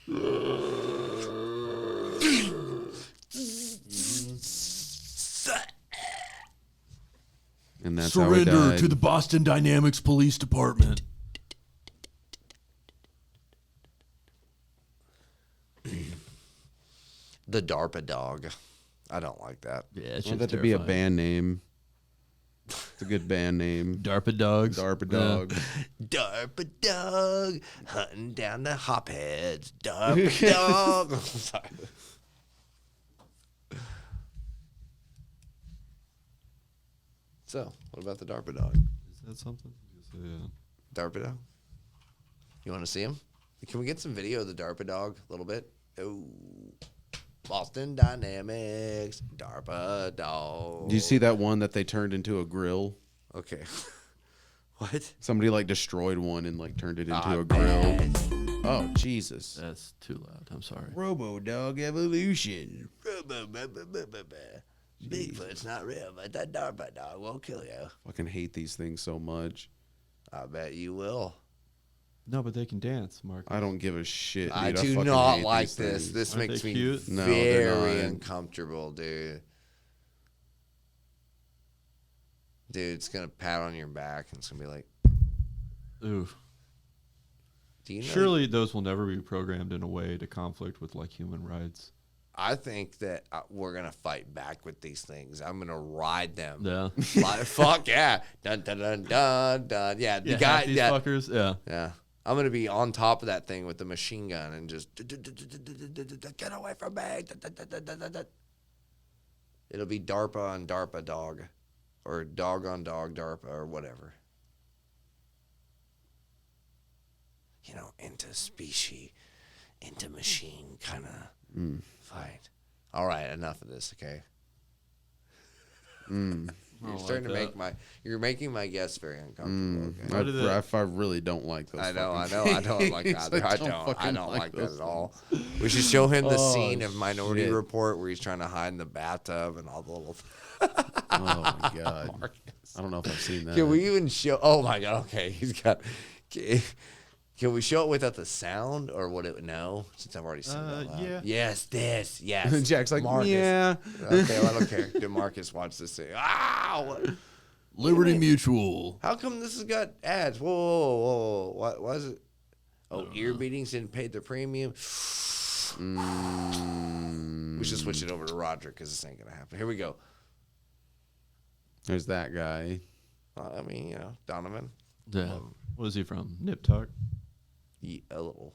[SPEAKER 2] And that's how he died.
[SPEAKER 1] the Boston Dynamics Police Department.
[SPEAKER 3] The DARPA dog. I don't like that.
[SPEAKER 1] Yeah, it's
[SPEAKER 2] I want that to be a band name. It's a good band name.
[SPEAKER 1] DARPA dogs.
[SPEAKER 2] DARPA
[SPEAKER 1] Yeah.
[SPEAKER 2] dog.
[SPEAKER 3] DARPA dog hunting down the hopheads. DARPA dog. Sorry. So, what about the DARPA dog?
[SPEAKER 1] Is that something? Yeah.
[SPEAKER 3] DARPA dog? You want to see him? Can we get some video of the DARPA dog a little bit? Oh, Boston Dynamics, DARPA dog.
[SPEAKER 2] Do you see that one that they turned into a grill?
[SPEAKER 3] Okay. What?
[SPEAKER 2] Somebody like destroyed one and like turned it into
[SPEAKER 3] I
[SPEAKER 2] a grill.
[SPEAKER 3] bet.
[SPEAKER 2] Oh Jesus!
[SPEAKER 1] That's too loud. I'm sorry.
[SPEAKER 2] Robo Dog Evolution.
[SPEAKER 3] Bigfoot's not real, but that DARPA dog won't kill you.
[SPEAKER 2] Fucking hate these things so much.
[SPEAKER 3] I bet you will.
[SPEAKER 1] No, but they can dance, Mark.
[SPEAKER 2] I don't give a shit. Dude.
[SPEAKER 3] I do
[SPEAKER 2] fucking
[SPEAKER 3] not
[SPEAKER 2] hate
[SPEAKER 3] like
[SPEAKER 2] these
[SPEAKER 3] this.
[SPEAKER 2] things.
[SPEAKER 3] This
[SPEAKER 1] Aren't
[SPEAKER 3] makes
[SPEAKER 1] they
[SPEAKER 3] me
[SPEAKER 1] cute?
[SPEAKER 2] No, they're
[SPEAKER 3] very
[SPEAKER 2] not.
[SPEAKER 3] uncomfortable, dude. Dude, it's gonna pat on your back and it's gonna be like,
[SPEAKER 1] Ooh.
[SPEAKER 3] do you know?
[SPEAKER 1] Surely those will never be programmed in a way to conflict with like human rights.
[SPEAKER 3] I think that we're gonna fight back with these things. I'm gonna ride them.
[SPEAKER 1] Yeah.
[SPEAKER 3] Like, fuck yeah, dun dun dun dun dun. Yeah, the
[SPEAKER 1] Yeah,
[SPEAKER 3] guy.
[SPEAKER 1] half these
[SPEAKER 3] Yeah,
[SPEAKER 1] fuckers. Yeah.
[SPEAKER 3] yeah. I'm gonna be on top of that thing with the machine gun and just get away from me. It'll be DARPA on DARPA dog, or dog on dog DARPA or whatever. You know, interspecies, intermachine kind of fight. All right, enough of this, okay? You're starting to make you're making my guests very uncomfortable. Okay?
[SPEAKER 2] I really don't like those.
[SPEAKER 3] I know, I
[SPEAKER 2] fucking
[SPEAKER 3] don't like
[SPEAKER 2] things.
[SPEAKER 3] that. I
[SPEAKER 2] fucking
[SPEAKER 3] don't like that
[SPEAKER 2] those
[SPEAKER 3] at all.
[SPEAKER 2] things.
[SPEAKER 3] We should show him the
[SPEAKER 2] Oh,
[SPEAKER 3] scene of Minority
[SPEAKER 2] shit.
[SPEAKER 3] Report where he's trying to hide in the bathtub and all the little.
[SPEAKER 2] Oh my god! I don't know if I've seen that.
[SPEAKER 3] Can we even show? Oh my god! Okay, he's got. Can we show it without the sound, or would it? No, since I've already seen it. out loud.
[SPEAKER 1] Yeah.
[SPEAKER 3] Yes, this. Yes.
[SPEAKER 2] Jack's like,
[SPEAKER 3] Marcus.
[SPEAKER 2] yeah.
[SPEAKER 3] Okay, well, I don't care. Did Marcus watch this thing? Ah! What?
[SPEAKER 1] Liberty Mutual.
[SPEAKER 3] How come this has got ads? Whoa, whoa, whoa, whoa. Why is it? Oh, ear beatings didn't pay the premium. We should switch it over to Roger because this ain't gonna happen. Here we go.
[SPEAKER 2] There's that guy.
[SPEAKER 3] I mean, you know, Donovan.
[SPEAKER 1] Yeah. What is he from? Nip Tuck.
[SPEAKER 3] A little.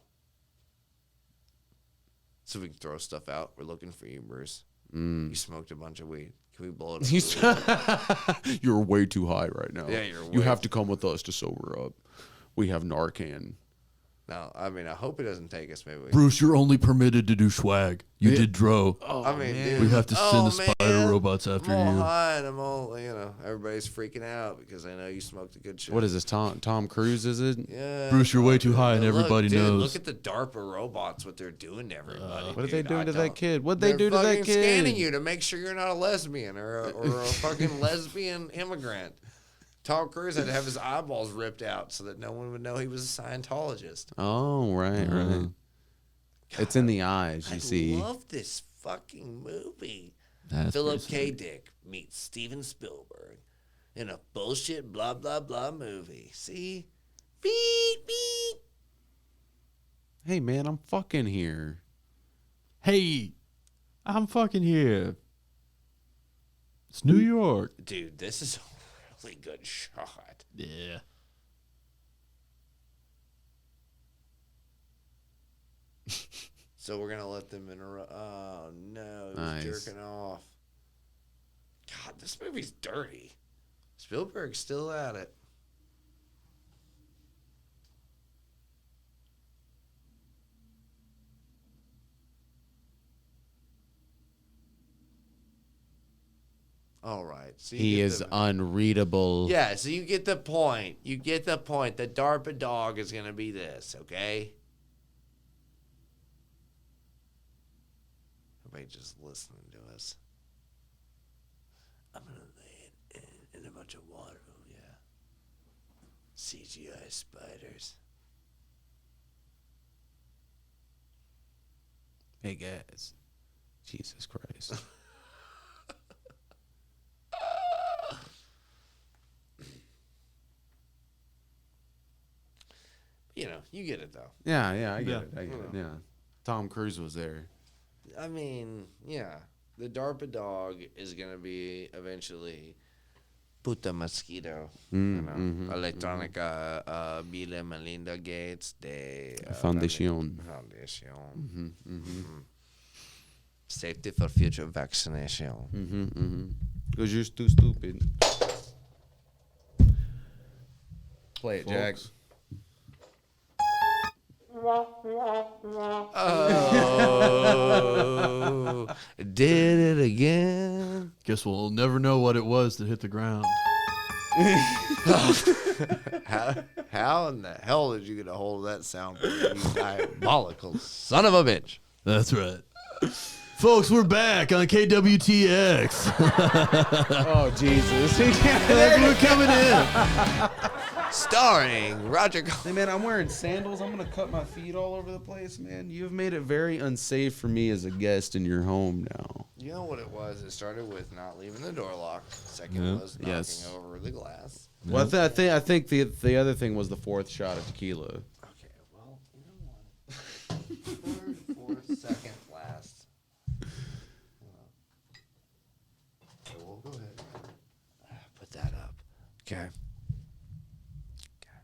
[SPEAKER 3] So we can throw stuff out. We're looking for you, Bruce. You smoked a bunch of weed. Can we blow it up?
[SPEAKER 2] You're way too high right now.
[SPEAKER 3] Yeah, you're
[SPEAKER 2] You
[SPEAKER 3] way
[SPEAKER 2] have to come with us to sober up. We have Narcan.
[SPEAKER 3] No, I mean, I hope he doesn't take us. Maybe we.
[SPEAKER 1] Bruce, you're only permitted to do swag. You did dro.
[SPEAKER 3] I mean, dude,
[SPEAKER 1] We have to send the spider
[SPEAKER 3] man,
[SPEAKER 1] robots after
[SPEAKER 3] I'm all
[SPEAKER 1] you.
[SPEAKER 3] high and I'm all, you know, everybody's freaking out because I know you smoked a good shit.
[SPEAKER 2] What is this? Tom Cruise? Is it?
[SPEAKER 3] Yeah.
[SPEAKER 1] Bruce, you're way too high and
[SPEAKER 3] Look,
[SPEAKER 1] everybody
[SPEAKER 3] dude,
[SPEAKER 1] knows.
[SPEAKER 3] Look at the DARPA robots, what they're doing to everybody.
[SPEAKER 2] What are they
[SPEAKER 3] dude.
[SPEAKER 2] doing
[SPEAKER 3] I
[SPEAKER 2] to that
[SPEAKER 3] don't-
[SPEAKER 2] kid? What they
[SPEAKER 3] They're
[SPEAKER 2] do to that
[SPEAKER 3] fucking
[SPEAKER 2] kid?
[SPEAKER 3] scanning you to make sure you're not a lesbian or a fucking lesbian immigrant. Tom Cruise had to have his eyeballs ripped out so that no one would know he was a Scientologist.
[SPEAKER 2] Oh, right, right. It's in the eyes, you see.
[SPEAKER 3] I love this fucking movie.
[SPEAKER 1] That's
[SPEAKER 3] Philip
[SPEAKER 1] pretty
[SPEAKER 3] K. Dick meets Steven Spielberg in a bullshit blah blah blah movie. See? Beep beep.
[SPEAKER 2] Hey, man, I'm fucking here.
[SPEAKER 1] Hey, I'm fucking here. It's New York.
[SPEAKER 3] Dude, this is a really good shot.
[SPEAKER 1] Yeah.
[SPEAKER 3] So we're gonna let them interrupt. Oh no, he was
[SPEAKER 2] Nice.
[SPEAKER 3] jerking off. God, this movie's dirty. Spielberg's still at it. All right. So you
[SPEAKER 2] He
[SPEAKER 3] get
[SPEAKER 2] is
[SPEAKER 3] the-
[SPEAKER 2] unreadable.
[SPEAKER 3] Yeah, so you get the point. You get the point. The DARPA dog is gonna be this, okay? Everybody just listening to us. I'm gonna lay it in a bunch of water. Oh yeah. CGI spiders.
[SPEAKER 2] Hey, guys. Jesus Christ.
[SPEAKER 3] You know, you get it though.
[SPEAKER 2] Yeah, I get
[SPEAKER 1] Yeah.
[SPEAKER 2] it. I get it. Yeah. Tom Cruise was there.
[SPEAKER 3] I mean, yeah, the DARPA dog is gonna be eventually Puta Mosquito. Electronica Bill Melinda Gates de
[SPEAKER 4] Foundation.
[SPEAKER 3] Safety for future vaccination.
[SPEAKER 4] Because you're too stupid. Play it, Jack.
[SPEAKER 3] Oh, did it again.
[SPEAKER 1] Guess we'll never know what it was that hit the ground.
[SPEAKER 3] How in the hell did you get a hold of that soundboard? You diabolical son of a bitch.
[SPEAKER 1] That's right. Folks, we're back on KWTX.
[SPEAKER 2] Oh, Jesus.
[SPEAKER 1] We're coming in.
[SPEAKER 3] Starring Roger.
[SPEAKER 2] Hey, man, I'm wearing sandals. I'm going to cut my feet all over the place, man. You've made it very unsafe for me as a guest in your home now.
[SPEAKER 3] You know what it was? It started with not leaving the door locked. Second was knocking over the glass.
[SPEAKER 2] Well, I think the other thing was the fourth shot of tequila.
[SPEAKER 3] Okay, well, you know what? Third, fourth, second, last. Okay, well, go ahead. Put that up. Okay.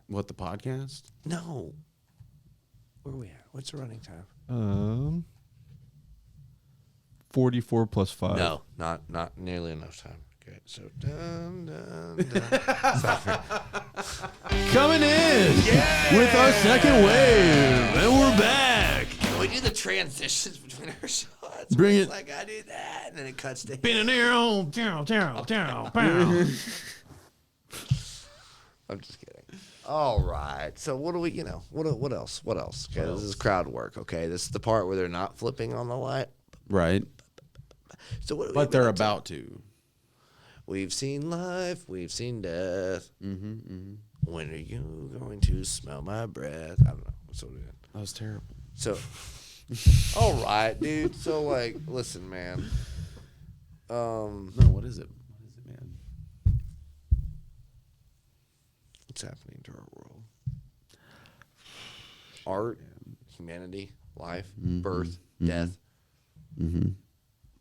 [SPEAKER 2] What, the podcast?
[SPEAKER 3] No. Where are we at? What's the running time?
[SPEAKER 1] 44 plus 5.
[SPEAKER 3] No, not nearly enough time. Okay, so dun. Sorry.
[SPEAKER 1] Coming in with our second wave, and we're back.
[SPEAKER 3] Can we do the transitions between our shots?
[SPEAKER 1] Bring
[SPEAKER 3] It's
[SPEAKER 1] it.
[SPEAKER 3] like I do that, and then it cuts to. I'm just kidding. All right. So what do we? What else? What else? Okay, this is crowd work. Okay, this is the part where they're not flipping on the light.
[SPEAKER 2] Right.
[SPEAKER 3] So what?
[SPEAKER 2] But they're about to.
[SPEAKER 3] We've seen life. We've seen death. When are you going to smell my breath? I don't know. What's what it is.
[SPEAKER 2] That was terrible.
[SPEAKER 3] So, all right, dude. So, like, listen, man.
[SPEAKER 2] No, what is it? What is it, man?
[SPEAKER 3] What's happening to our world? Art, humanity, life, birth, death.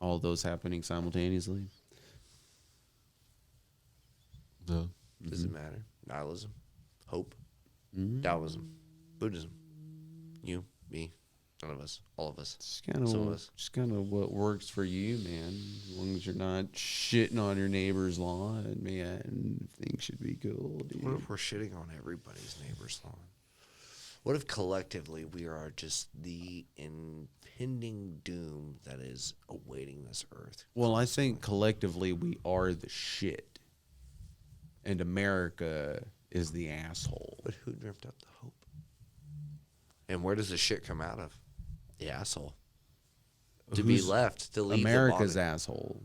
[SPEAKER 2] All those happening simultaneously.
[SPEAKER 1] No.
[SPEAKER 3] Does it matter? Nihilism, hope, Taoism, Buddhism. You, me, none of us, all of us.
[SPEAKER 2] It's
[SPEAKER 3] Some of us.
[SPEAKER 2] kind of what works for you, man. As long as you're not shitting on your neighbor's lawn, man, things should be cool, dude.
[SPEAKER 3] What if we're shitting on everybody's neighbor's lawn? What if collectively we are just the impending doom that is awaiting this earth?
[SPEAKER 2] Well, I think collectively we are the shit, and America is the asshole.
[SPEAKER 3] But who dreamt up the hope? And where does the shit come out of? The asshole. To be
[SPEAKER 2] Who's
[SPEAKER 3] left, to leave
[SPEAKER 2] America's
[SPEAKER 3] the body.
[SPEAKER 2] asshole.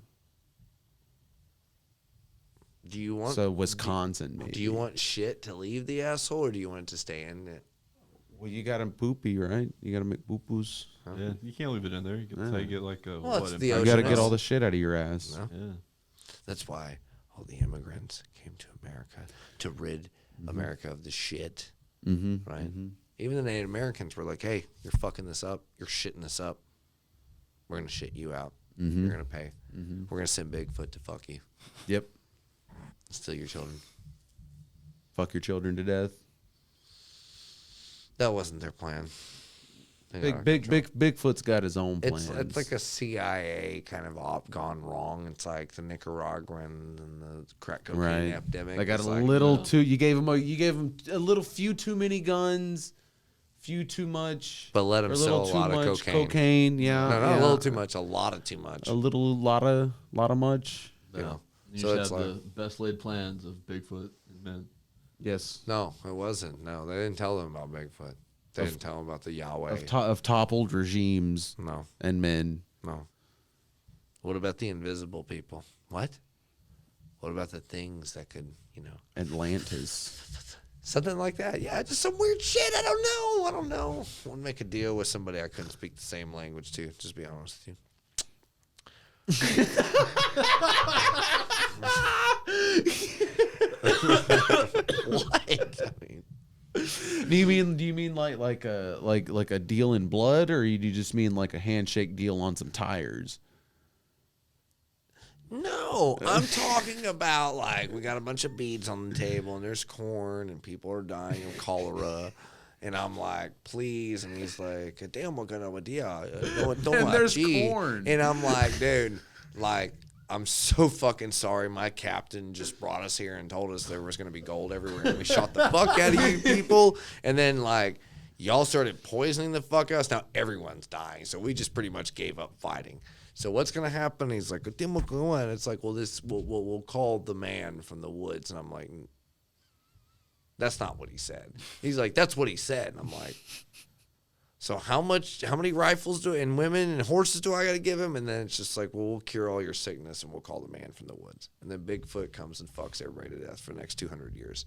[SPEAKER 3] Do you want
[SPEAKER 2] So Wisconsin, maybe.
[SPEAKER 3] Do you want shit to leave the asshole, or do you want it to stay in it?
[SPEAKER 2] Well, you got to poopy, right? You got to make poo-poos.
[SPEAKER 1] Yeah, you can't leave it in there. You can say get like a
[SPEAKER 3] Well, it's the
[SPEAKER 2] You
[SPEAKER 3] ocean
[SPEAKER 2] got to get
[SPEAKER 3] is-
[SPEAKER 2] all the shit out of your ass.
[SPEAKER 3] No.
[SPEAKER 1] Yeah.
[SPEAKER 3] That's why all the immigrants came to America to rid America of the shit, right? Even the Native Americans were like, "Hey, you're fucking this up. You're shitting this up. We're gonna shit you out. You're gonna pay. We're gonna send Bigfoot to fuck you,
[SPEAKER 2] Yep.
[SPEAKER 3] steal your children."
[SPEAKER 2] Fuck your children to death.
[SPEAKER 3] That wasn't their plan. They got
[SPEAKER 2] Bigfoot's got his own plans.
[SPEAKER 3] It's like a CIA kind of op gone wrong. It's like the Nicaraguan and the crack cocaine
[SPEAKER 2] right.
[SPEAKER 3] epidemic.
[SPEAKER 2] They got
[SPEAKER 3] It's
[SPEAKER 2] a
[SPEAKER 3] like,
[SPEAKER 2] little
[SPEAKER 3] no.
[SPEAKER 2] too. You gave him a little few too many guns, few too much.
[SPEAKER 3] But let 'em
[SPEAKER 2] or
[SPEAKER 3] sell a
[SPEAKER 2] too
[SPEAKER 3] lot of
[SPEAKER 2] much
[SPEAKER 3] cocaine.
[SPEAKER 2] Yeah,
[SPEAKER 3] No, not
[SPEAKER 2] yeah.
[SPEAKER 3] a little too much. A lot of too much.
[SPEAKER 2] A lot of much.
[SPEAKER 3] You know?
[SPEAKER 1] You
[SPEAKER 3] So
[SPEAKER 1] just
[SPEAKER 3] it's
[SPEAKER 1] have
[SPEAKER 3] like,
[SPEAKER 1] the best laid plans of Bigfoot and men.
[SPEAKER 2] Yes.
[SPEAKER 3] no, it wasn't. No, they didn't tell them about Bigfoot. They didn't tell them about the Yahweh.
[SPEAKER 2] Of toppled regimes
[SPEAKER 3] No,
[SPEAKER 2] and men.
[SPEAKER 3] no. What about the invisible people? What? What about the things that could,
[SPEAKER 2] Atlantis.
[SPEAKER 3] something like that? Yeah, just some weird shit. I don't know. I want to make a deal with somebody I couldn't speak the same language to. Just be honest with you. What? I mean,
[SPEAKER 2] Do you mean like a deal in blood, or do you just mean like a handshake deal on some tires?
[SPEAKER 3] No, I'm talking about like we got a bunch of beads on the table and there's corn and people are dying of cholera. And I'm like, please. And he's like, damn, what kind of idea? Don't
[SPEAKER 2] And there's
[SPEAKER 3] gee.
[SPEAKER 2] corn.
[SPEAKER 3] And I'm like, dude, like, I'm so fucking sorry. My captain just brought us here and told us there was going to be gold everywhere. And we shot the fuck out of you people. And then, like, y'all started poisoning the fuck out of us. Now everyone's dying. So we just pretty much gave up fighting. So what's gonna happen? He's like, it's like, well, we'll call the man from the woods, and I'm like, that's not what he said. He's like, that's what he said, and I'm like, so how many rifles and women and horses do I got to give him? And then it's just like, well, we'll cure all your sickness, and we'll call the man from the woods. And then Bigfoot comes and fucks everybody to death for the next 200 years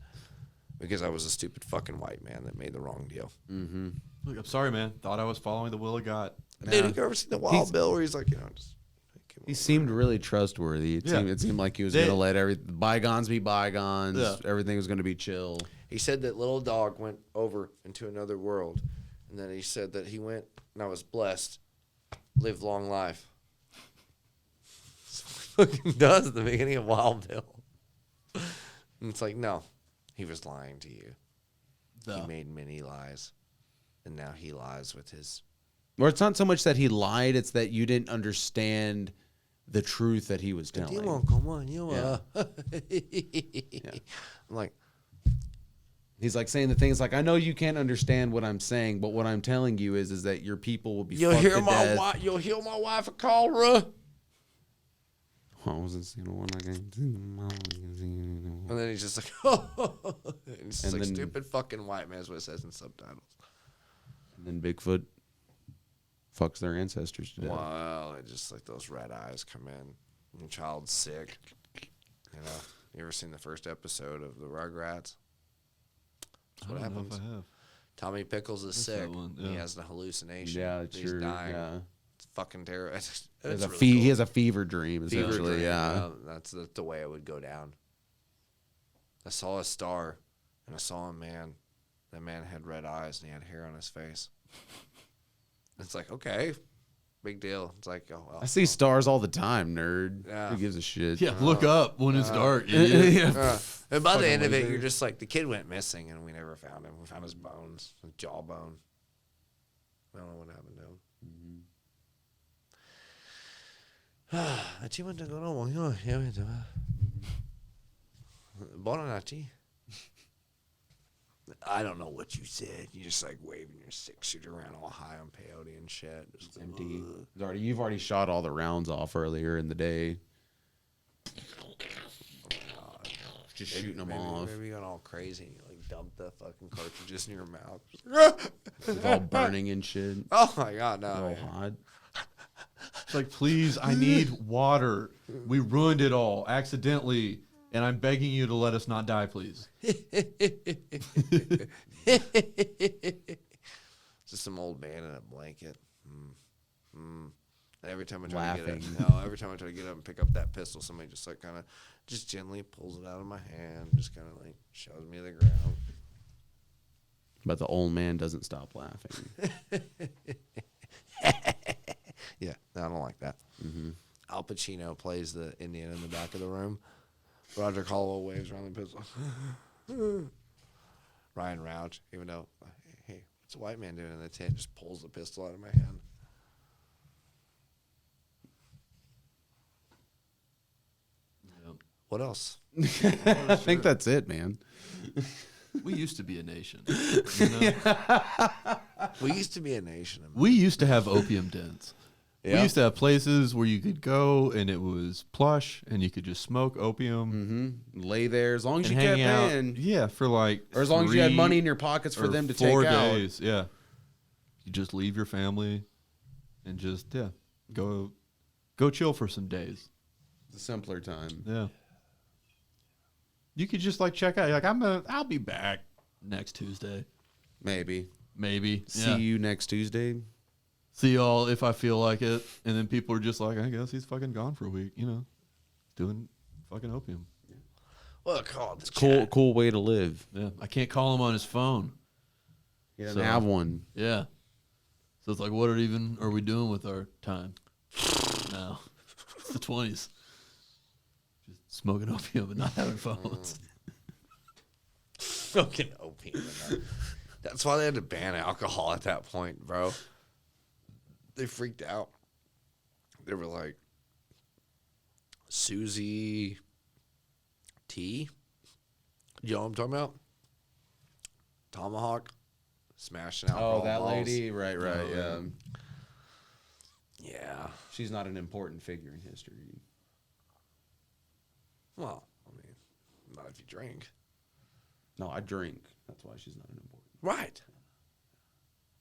[SPEAKER 3] because I was a stupid fucking white man that made the wrong deal.
[SPEAKER 1] Mm-hmm. Look, I'm sorry, man. Thought I was following the will of God.
[SPEAKER 3] Dude, you ever seen the Wild Bill where he's like, just
[SPEAKER 4] he seemed really trustworthy. It seemed like he was going to let bygones be bygones. Yeah. Everything was going to be chill.
[SPEAKER 3] He said that little dog went over into another world, and then he said that he went, and I was blessed, lived long life. That's what he fucking does at the beginning of Wild Bill. And it's like, no, he was lying to you. No. He made many lies, and now he lies with his...
[SPEAKER 4] Or it's not so much that he lied, it's that you didn't understand the truth that he was telling.
[SPEAKER 3] Come on, yeah. I'm like,
[SPEAKER 4] he's like saying the things like, I know you can't understand what I'm saying, but what I'm telling you is that your people will be
[SPEAKER 3] you'll hear my wife a cholera.
[SPEAKER 4] I wasn't seeing one again.
[SPEAKER 3] And then he's just like, oh, it's just like stupid fucking white man is what it says in subtitles.
[SPEAKER 4] And then Bigfoot fucks their ancestors to death.
[SPEAKER 3] Wow, it just like those red eyes come in. And the child's sick. You know, you ever seen the first episode of the Rugrats? That's what happens.
[SPEAKER 1] Know if I have.
[SPEAKER 3] Tommy Pickles is sick.
[SPEAKER 1] Yeah.
[SPEAKER 3] He has an hallucination.
[SPEAKER 4] Yeah,
[SPEAKER 3] he's dying.
[SPEAKER 4] Yeah.
[SPEAKER 3] It's fucking terrible.
[SPEAKER 4] He has a fever dream, essentially. Yeah,
[SPEAKER 3] that's the way it would go down. I saw a star, and I saw a man. That man had red eyes, and he had hair on his face. It's like, okay, big deal. It's like, oh, well.
[SPEAKER 4] I see stars all the time, nerd.
[SPEAKER 3] Yeah.
[SPEAKER 4] Who gives a shit?
[SPEAKER 1] Yeah, look up when it's dark.
[SPEAKER 3] And by the end of it, you're just like, the kid went missing, and we never found him. We found his bones, his jawbone. I don't know what happened to him. Buonanotte. I don't know what you said. You just like waving your 6-shooter around all high on peyote and shit. Just
[SPEAKER 4] empty. You've already shot all the rounds off earlier in the day. Just shooting them off.
[SPEAKER 3] Maybe you got all crazy and you like dumped the fucking cartridges in your mouth.
[SPEAKER 4] It's all burning and shit.
[SPEAKER 3] Oh my god, no.
[SPEAKER 4] All hot.
[SPEAKER 1] It's like, please, I need water. We ruined it all accidentally, and I'm begging you to let us not die, please.
[SPEAKER 3] Just some old man in a blanket. And every time I try
[SPEAKER 4] Laughing.
[SPEAKER 3] to get up and pick up that pistol, somebody just like kind of just gently pulls it out of my hand, just kind of like shoves me to the ground.
[SPEAKER 4] But the old man doesn't stop laughing.
[SPEAKER 3] Yeah, no, I don't like that. Mm-hmm. Al Pacino plays the Indian in the back of the room. Roger Caldwell waves around the pistol. Ryan Rouch, even though, hey, what's a white man doing in the tent? Just pulls the pistol out of my hand. Yep. What else?
[SPEAKER 4] I think that's it, man.
[SPEAKER 1] We used to be a nation. You know?
[SPEAKER 3] We used to be a nation.
[SPEAKER 1] We used to have opium dens. Yeah. We used to have places where you could go and it was plush and you could just smoke opium.
[SPEAKER 4] Mm-hmm. Lay there as long as you kept paying.
[SPEAKER 1] Yeah, for like
[SPEAKER 4] or as long as you had money in your pockets for them to take out. 4
[SPEAKER 1] days, yeah. You just leave your family and just, go chill for some days.
[SPEAKER 4] It's a simpler time.
[SPEAKER 1] Yeah. You could just like check out. You're like, I'll be back next Tuesday.
[SPEAKER 4] Maybe.
[SPEAKER 1] See
[SPEAKER 4] you next Tuesday.
[SPEAKER 1] See y'all if I feel like it. And then people are just like, I guess he's fucking gone for a week, doing fucking opium.
[SPEAKER 3] Well, call
[SPEAKER 4] it's cool way to live.
[SPEAKER 1] Yeah. I can't call him on his phone.
[SPEAKER 4] He doesn't have one.
[SPEAKER 1] Yeah. So it's like, what are we doing with our time? No. It's the 20s. smoking opium and not having phones.
[SPEAKER 3] Fucking opium. That's why they had to ban alcohol at that point, bro. They freaked out. They were like, Susie T. You know what I'm talking about? Tomahawk. Smashing alcohol
[SPEAKER 4] Oh, that
[SPEAKER 3] balls.
[SPEAKER 4] lady. Right. Yeah.
[SPEAKER 3] Yeah.
[SPEAKER 4] She's not an important figure in history.
[SPEAKER 3] Well, I mean, not if you drink.
[SPEAKER 4] No, I drink. That's why she's not an important.
[SPEAKER 3] Right.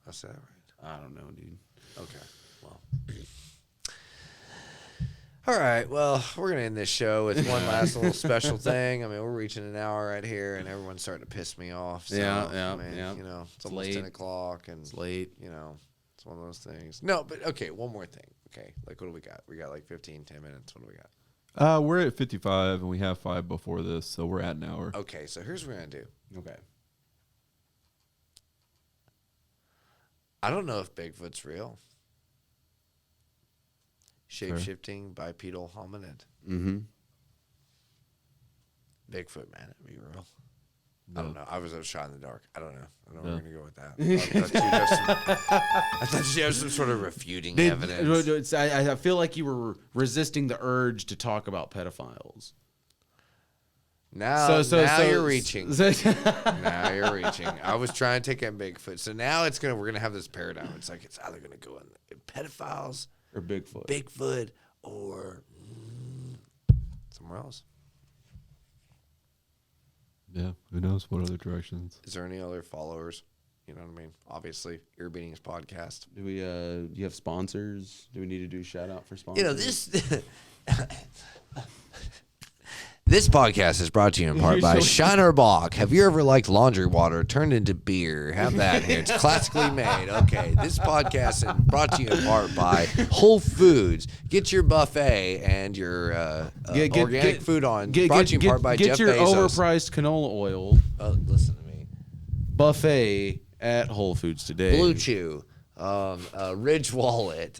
[SPEAKER 3] I said that right.
[SPEAKER 4] I don't know, dude.
[SPEAKER 3] Okay. Well. All right. Well, we're going to end this show with one last little special thing. I mean, we're reaching an hour right here, and everyone's starting to piss me off. So,
[SPEAKER 4] Yeah.
[SPEAKER 3] I mean, you know, it's almost
[SPEAKER 4] late.
[SPEAKER 3] 10 o'clock, and it's late. You know, it's one of those things. No, but okay, one more thing. Okay. Like, what do we got? We got like 15, 10 minutes. What do we got?
[SPEAKER 1] We're at 55, and we have 5 before this, so we're at an hour.
[SPEAKER 3] Okay, so here's what we're going to do.
[SPEAKER 4] Okay.
[SPEAKER 3] I don't know if Bigfoot's real. Shape-shifting bipedal hominid.
[SPEAKER 4] Mm-hmm.
[SPEAKER 3] Bigfoot, man, it'd be real. I
[SPEAKER 1] No.
[SPEAKER 3] don't know. I was a shot in the dark. I don't know. I don't know
[SPEAKER 1] No.
[SPEAKER 3] where we're going to go with that. I thought you had some sort of refuting evidence.
[SPEAKER 4] I feel like you were resisting the urge to talk about pedophiles.
[SPEAKER 3] Now you're reaching. Now you're reaching. I was trying to take in Bigfoot. So now we're gonna have this paradigm. It's like it's either gonna go in pedophiles,
[SPEAKER 4] Or Bigfoot.
[SPEAKER 3] Bigfoot, or somewhere else.
[SPEAKER 1] Yeah, who knows what other directions.
[SPEAKER 3] Is there any other followers? You know what I mean? Obviously, Ear Beatings podcast.
[SPEAKER 4] Do we? Do you have sponsors? Do we need to do a shout out for sponsors?
[SPEAKER 3] You know this. This podcast is brought to you in part by Shiner Bock. Have you ever liked laundry water turned into beer? Have that here. It's classically made. Okay, this podcast is brought to you in part by Whole Foods. Get your buffet and your organic food on. Brought to you in part by Jeff
[SPEAKER 4] Get your
[SPEAKER 3] Bezos.
[SPEAKER 4] overpriced canola oil
[SPEAKER 3] Listen to me.
[SPEAKER 4] buffet at Whole Foods today.
[SPEAKER 3] Blue Chew, Ridge Wallet.